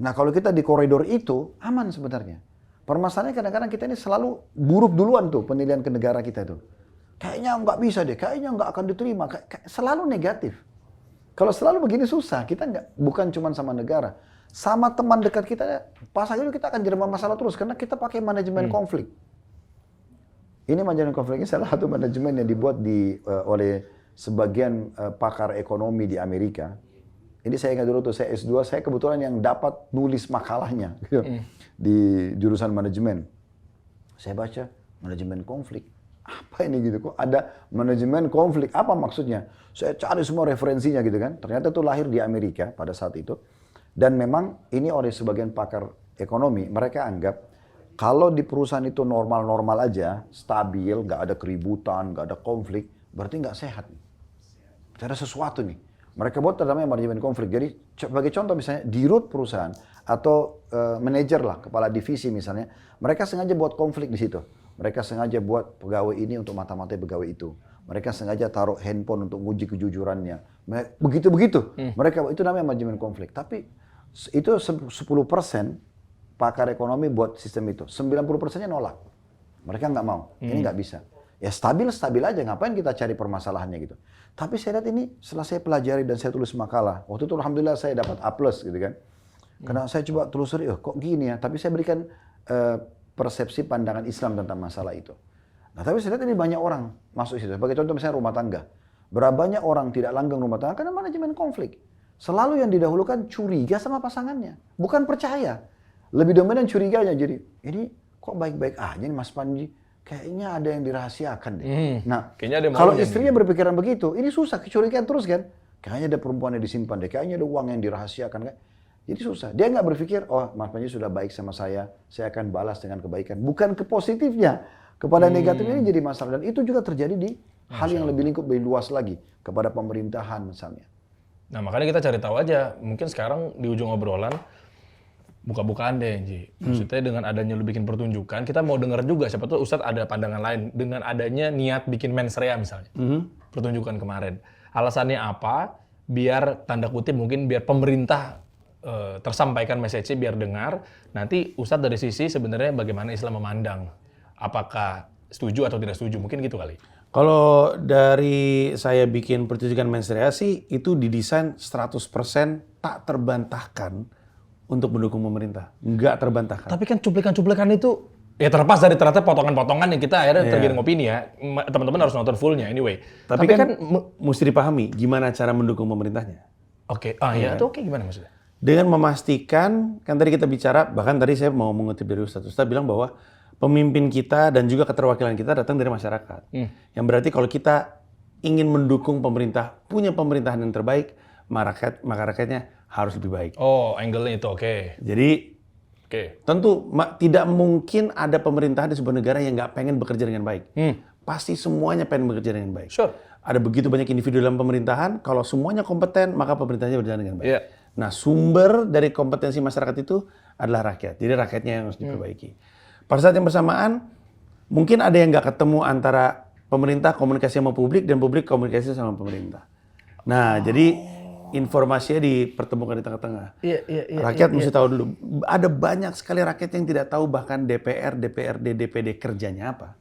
Nah kalau kita di koridor itu aman sebenarnya. Permasalahannya kadang-kadang kita ini selalu buruk duluan tuh penilaian ke negara kita tuh. Kayaknya nggak bisa deh, kayaknya nggak akan diterima. Selalu negatif. Kalau selalu begini susah, kita bukan cuma sama negara. Sama teman dekat kita, pas itu kita akan jadi masalah terus. Karena kita pakai manajemen konflik. Ini manajemen konflik ini salah satu manajemen yang dibuat oleh sebagian pakar ekonomi di Amerika. Ini saya ingat dulu tuh, saya S2, saya kebetulan yang dapat nulis makalahnya gitu, di jurusan manajemen. Saya baca manajemen konflik. Apa ini gitu, kok ada manajemen konflik, apa maksudnya? Saya cari semua referensinya gitu kan. Ternyata itu lahir di Amerika pada saat itu. Dan memang ini oleh sebagian pakar ekonomi, mereka anggap kalau di perusahaan itu normal-normal aja, stabil, nggak ada keributan, nggak ada konflik, berarti nggak sehat. Ada sesuatu nih. Mereka buat namanya manajemen konflik. Jadi sebagai contoh misalnya di root perusahaan atau manajer lah, kepala divisi misalnya, mereka sengaja buat konflik di situ. Mereka sengaja buat pegawai ini untuk mata-matai pegawai itu. Mereka sengaja taruh handphone untuk uji kejujurannya. Begitu-begitu. Mereka itu namanya manajemen konflik. Tapi itu 10% pakar ekonomi buat sistem itu. 90%-nya nolak. Mereka nggak mau. Ini nggak bisa. Ya stabil aja. Ngapain kita cari permasalahannya gitu. Tapi saya lihat ini setelah saya pelajari dan saya tulis makalah. Waktu itu alhamdulillah saya dapat A+ gitu kan. Karena saya coba telusuri, kok gini ya. Tapi saya berikan persepsi pandangan Islam tentang masalah itu. Nah tapi saya lihat ini banyak orang masuk situ. Sebagai contoh misalnya rumah tangga. Berapa banyak orang tidak langgeng rumah tangga karena manajemen konflik. Selalu yang didahulukan curiga sama pasangannya. Bukan percaya. Lebih dominan curiganya. Jadi ini kok baik-baik aja nih Mas Panji. Kayaknya ada yang dirahasiakan deh. Nah kalau istrinya berpikiran begitu, ini susah. Kecurigaan terus kan. Kayaknya ada perempuan yang disimpan deh. Kayaknya ada uang yang dirahasiakan kan. Jadi susah. Dia nggak berpikir, oh Mas Panji sudah baik sama saya akan balas dengan kebaikan. Bukan ke positifnya, kepada negatifnya ini jadi masalah. Dan itu juga terjadi di hal yang lebih luas lagi, kepada pemerintahan misalnya. Nah makanya kita cari tahu aja, mungkin sekarang di ujung obrolan, buka-bukaan deh Ji. Maksudnya dengan adanya lu bikin pertunjukan, kita mau denger juga, siapa tahu Ustadz ada pandangan lain. Dengan adanya niat bikin mensrea misalnya, pertunjukan kemarin. Alasannya apa? Biar tanda kutip mungkin biar pemerintah tersampaikan message-nya biar dengar. Nanti Ustadz dari sisi sebenarnya bagaimana Islam memandang. Apakah setuju atau tidak setuju? Mungkin gitu kali. Kalau dari saya bikin pertunjukan mensrea sih, itu didesain 100% tak terbantahkan untuk mendukung pemerintah. Nggak terbantahkan. Tapi kan cuplikan-cuplikan itu, ya terlepas dari ternyata potongan-potongan yang kita akhirnya tergiring opini ya. Teman-teman harus nonton fullnya anyway. Tapi kan mesti dipahami gimana cara mendukung pemerintahnya. Oke, itu oke gimana maksudnya? Dengan memastikan, kan tadi kita bicara, bahkan tadi saya mau mengutip dari Ustadz bilang bahwa pemimpin kita dan juga keterwakilan kita datang dari masyarakat. Yang berarti kalau kita ingin mendukung pemerintah, punya pemerintahan yang terbaik, maka rakyatnya harus lebih baik. Oh, angle-nya itu oke. Jadi, tentu tidak mungkin ada pemerintahan di sebuah negara yang nggak pengen bekerja dengan baik. Pasti semuanya pengen bekerja dengan baik. Sure. Ada begitu banyak individu dalam pemerintahan, kalau semuanya kompeten, maka pemerintahannya berjalan dengan baik. Yeah. Nah, sumber dari kompetensi masyarakat itu adalah rakyat. Jadi rakyatnya yang harus diperbaiki. Pada saat yang bersamaan, mungkin ada yang nggak ketemu antara pemerintah komunikasi sama publik dan publik komunikasi sama pemerintah. Nah, jadi informasinya dipertemukan di tengah-tengah. Rakyat mesti tahu dulu. Ada banyak sekali rakyat yang tidak tahu bahkan DPR, DPRD, DPD kerjanya apa.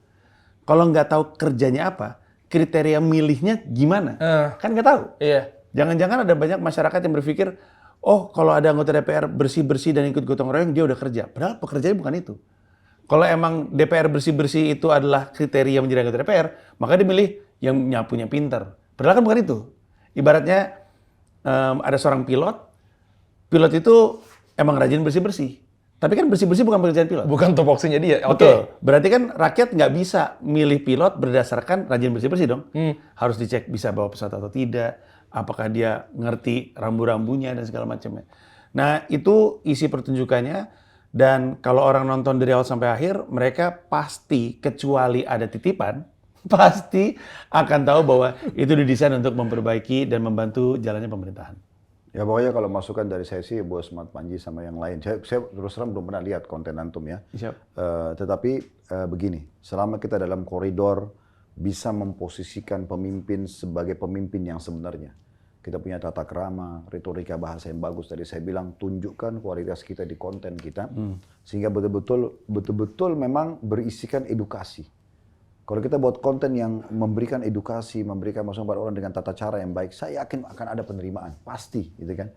Kalau nggak tahu kerjanya apa, kriteria milihnya gimana? Kan nggak tahu. Jangan-jangan ada banyak masyarakat yang berpikir, oh kalau ada anggota DPR bersih-bersih dan ikut gotong royong, dia udah kerja. Padahal pekerjaannya bukan itu. Kalau emang DPR bersih-bersih itu adalah kriteria menjadi anggota DPR, maka dia milih yang nyapunya pintar. Padahal kan bukan itu. Ibaratnya ada seorang pilot itu emang rajin bersih-bersih. Tapi kan bersih-bersih bukan pekerjaan pilot. Bukan tupoksinya dia. Betul. Berarti kan rakyat nggak bisa milih pilot berdasarkan rajin bersih-bersih dong. Harus dicek bisa bawa pesawat atau tidak. Apakah dia ngerti rambu-rambunya dan segala macamnya. Nah itu isi pertunjukannya. Dan kalau orang nonton dari awal sampai akhir, mereka pasti, kecuali ada titipan, pasti akan tahu bahwa itu didesain untuk memperbaiki dan membantu jalannya pemerintahan. Ya pokoknya kalau masukan dari saya sih, Bos Mat Panji sama yang lain, saya terus terang belum pernah lihat konten antum ya. Tetapi begini, selama kita dalam koridor bisa memposisikan pemimpin sebagai pemimpin yang sebenarnya. Kita punya tata krama, retorika bahasa yang bagus. Tadi saya bilang tunjukkan kualitas kita di konten kita, sehingga betul-betul memang berisikan edukasi. Kalau kita buat konten yang memberikan edukasi, memberikan masukan pada orang dengan tata cara yang baik, saya yakin akan ada penerimaan, pasti, gitu kan.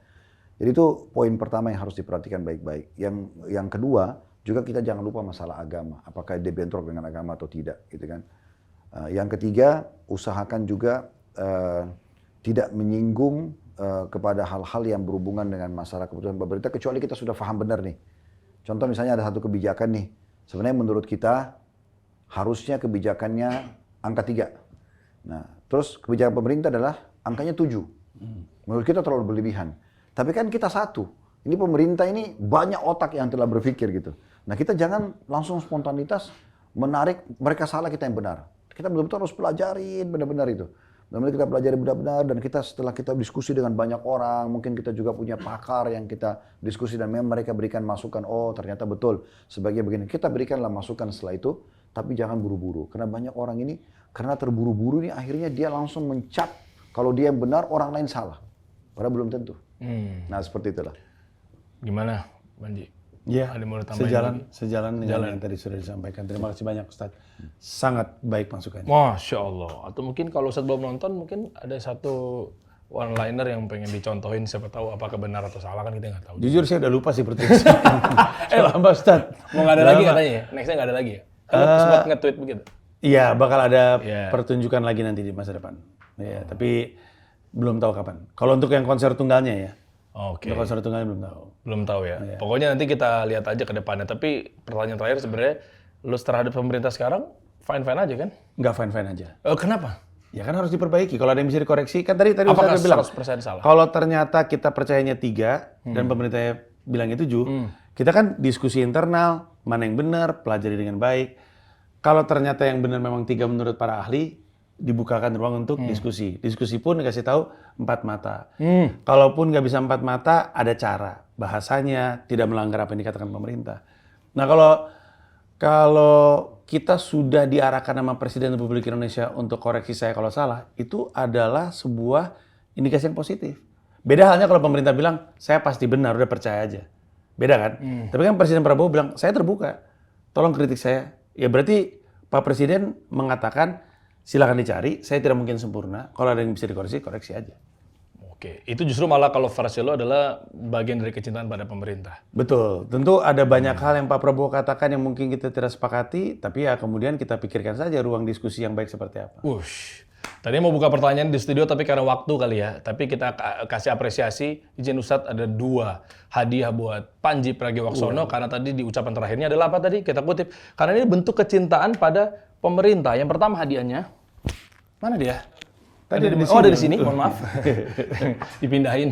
Jadi itu poin pertama yang harus diperhatikan baik-baik. Yang kedua, juga kita jangan lupa masalah agama, apakah dia bentrok dengan agama atau tidak, gitu kan. Yang ketiga, usahakan juga tidak menyinggung kepada hal-hal yang berhubungan dengan masalah keputusan pemerintah, kecuali kita sudah paham benar nih. Contoh misalnya ada satu kebijakan nih, sebenarnya menurut kita harusnya kebijakannya angka 3. Nah, terus kebijakan pemerintah adalah angkanya 7. Menurut kita terlalu berlebihan. Tapi kan kita satu. Ini pemerintah ini banyak otak yang telah berpikir gitu. Nah kita jangan langsung spontanitas menarik mereka salah kita yang benar. Kita betul-betul harus pelajarin benar-benar itu. Benar-benar kita pelajari benar-benar, dan setelah kita diskusi dengan banyak orang, mungkin kita juga punya pakar yang kita diskusi dan memang mereka berikan masukan, oh ternyata betul sebagai begini. Kita berikanlah masukan setelah itu, tapi jangan buru-buru. Karena banyak orang ini, karena terburu-buru ini akhirnya dia langsung mencap kalau dia yang benar, orang lain salah. Padahal belum tentu. Nah seperti itulah. Gimana, Panji? Ya, Ada mau tambahin sejalan dengan yang tadi sudah disampaikan. Terima kasih banyak Ustadz. Sangat baik masukannya. Masya Allah. Atau mungkin kalau Ustadz belum nonton, mungkin ada satu one-liner yang pengen dicontohin, siapa tahu apakah benar atau salah, kan kita nggak tahu. Jujur saya udah lupa sih pertanyaan. Lama Ustadz. Mau nggak ada lagi katanya ya? Nextnya nggak ada lagi ya? Kan sempat nge-tweet begitu. Iya, bakal ada Iya. pertunjukan lagi nanti di masa depan. Ya, tapi belum tahu kapan. Kalau untuk yang konser tunggalnya ya. Oke. Untuk konser tunggalnya belum tahu. Belum tahu ya. Pokoknya nanti kita lihat aja ke depannya. Tapi pertanyaan terakhir sebenarnya, lu terhadap pemerintah sekarang fine-fine aja kan? Nggak fine-fine aja. Kenapa? Ya kan harus diperbaiki. Kalau ada yang bisa dikoreksi, kan tadi Apakah Ustaz bilang 100% salah? kalau ternyata kita percayanya 3 dan pemerintahnya bilangnya 7, kita kan diskusi internal, mana yang benar, pelajari dengan baik. Kalau ternyata yang benar memang 3 menurut para ahli, dibukakan ruang untuk diskusi. Diskusi pun dikasih tahu 4 mata. Kalaupun nggak bisa 4 mata, ada cara. Bahasanya tidak melanggar apa yang dikatakan pemerintah. Nah kalau kita sudah diarahkan sama Presiden Republik Indonesia untuk koreksi saya kalau salah, itu adalah sebuah indikasi yang positif. Beda halnya kalau pemerintah bilang, saya pasti benar, udah percaya aja. Beda kan? Tapi kan Presiden Prabowo bilang, saya terbuka. Tolong kritik saya. Ya berarti Pak Presiden mengatakan, silakan dicari, saya tidak mungkin sempurna. Kalau ada yang bisa dikoreksi, koreksi aja. Oke, itu justru malah kalau versi lo adalah bagian dari kecintaan pada pemerintah. Betul, tentu ada banyak hal yang Pak Prabowo katakan yang mungkin kita tidak sepakati, tapi ya kemudian kita pikirkan saja ruang diskusi yang baik seperti apa. Wush. Tadi mau buka pertanyaan di studio tapi karena waktu kali ya. Tapi kita kasih apresiasi, izin Ustadz ada 2 hadiah buat Panji Pragiwaksono. Karena tadi di ucapan terakhirnya adalah apa tadi? Kita kutip. Karena ini bentuk kecintaan pada pemerintah. Yang pertama hadiahnya, mana dia? Tadi ada di ada di sini. sini, mohon maaf. Dipindahin.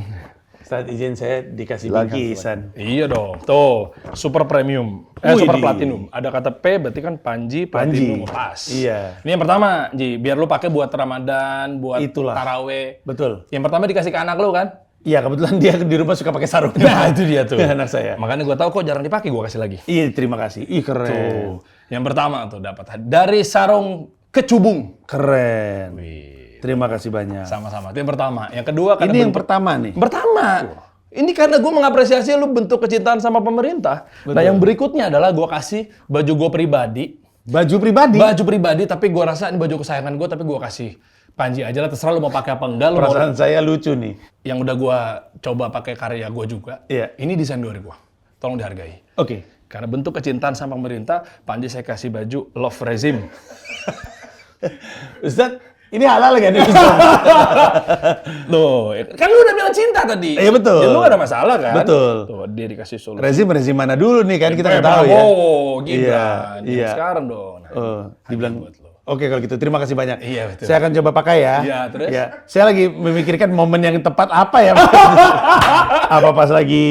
Saat izin saya dikasih Silakan, bingkisan. Iya dong, tuh super premium, super platinum. Ada kata P berarti kan Panji Platinum pas. Iya. Ini yang pertama, Ji, biar lu pakai buat Ramadan, buat Itulah. taraweh. Betul. Yang pertama dikasih ke anak lu kan? Iya, kebetulan dia di rumah suka pakai sarung. Nah, itu dia tuh. Anak saya. Makanya gua tahu kok jarang dipakai, gua kasih lagi. Iya, terima kasih. Ih, keren. Tuh. Yang pertama tuh dapat dari sarung kecubung. Keren. Wih, Terima kasih banyak. sama-sama. Itu yang pertama. Yang kedua karena Ini yang pertama nih. Pertama, ini karena gue mengapresiasi lu bentuk kecintaan sama pemerintah. Nah yang berikutnya adalah gue kasih baju gue pribadi. Baju pribadi. Baju pribadi, tapi gue rasa ini baju kesayangan gue, tapi gue kasih Panji aja lah. Terserah lu mau pakai apa enggak. Lu mau, Perasaan saya lucu nih. yang udah gue coba pakai karya gue juga. Iya. Ini desain dari gue. Tolong dihargai. Oke. Karena bentuk kecintaan sama pemerintah, Panji saya kasih baju Love Regime. Ustadz, ini halal gak nih? Tuh, kan lu udah bilang cinta tadi. Iya, betul. Ya, lu gak ada masalah kan? Betul. Tuh, dia dikasih solusi. rezim mana dulu nih kan kita nggak tahu ya. Prabowo, Gibran. Iya. Sekarang dong. Nah, Oh, dibilang. buat lo. Oke kalau gitu, terima kasih banyak. Iya, betul. Saya akan coba pakai ya. Iya, terus? Ya. Saya lagi memikirkan momen yang tepat apa ya. Apa pas lagi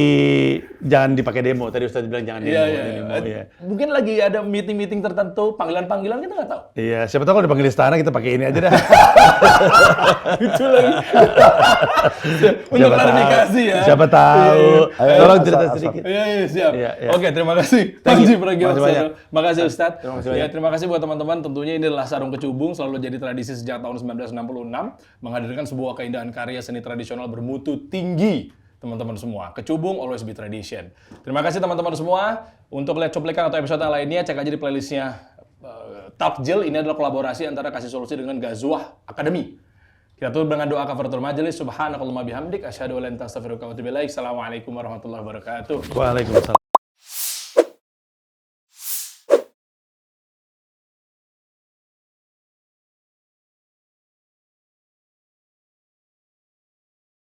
jangan dipakai demo. Tadi Ustadz bilang jangan demo. Demo, iya. Mungkin lagi ada meeting-meeting tertentu, panggilan-panggilan kita nggak tahu. Iya, siapa tahu kalau dipanggil istana kita pakai ini aja dah. Itu lagi. Untuk Siapa klarifikasi tahu. ya. Siapa tahu. Iya. Tolong Ayo, cerita asal. sedikit. Iya, siap. Iya, iya. Oke, terima kasih. Thank you. Panji Pragiwaksono. Makasih banyak. Makasih Ustadz. Terima kasih Ya, banyak. terima kasih buat teman-teman. Tentunya ini adalah sarung kecubung, selalu jadi tradisi sejak tahun 1966, menghadirkan sebuah keindahan karya seni tradisional bermutu tinggi. Teman-teman semua, kecubung always be tradition. Terima kasih teman-teman semua. Untuk lihat cuplikan atau episode yang lainnya, cek aja di playlistnya Takjil. Ini adalah kolaborasi antara Kasih Solusi dengan Ghazwah Academy. Kita tutup dengan doa kafaratul majelis. Subhanakallahumma bihamdik asyhadu an la ilaha illa anta astaghfiruka wa atubu ilaik. Assalamualaikum warahmatullahi wabarakatuh. Waalaikumsalam.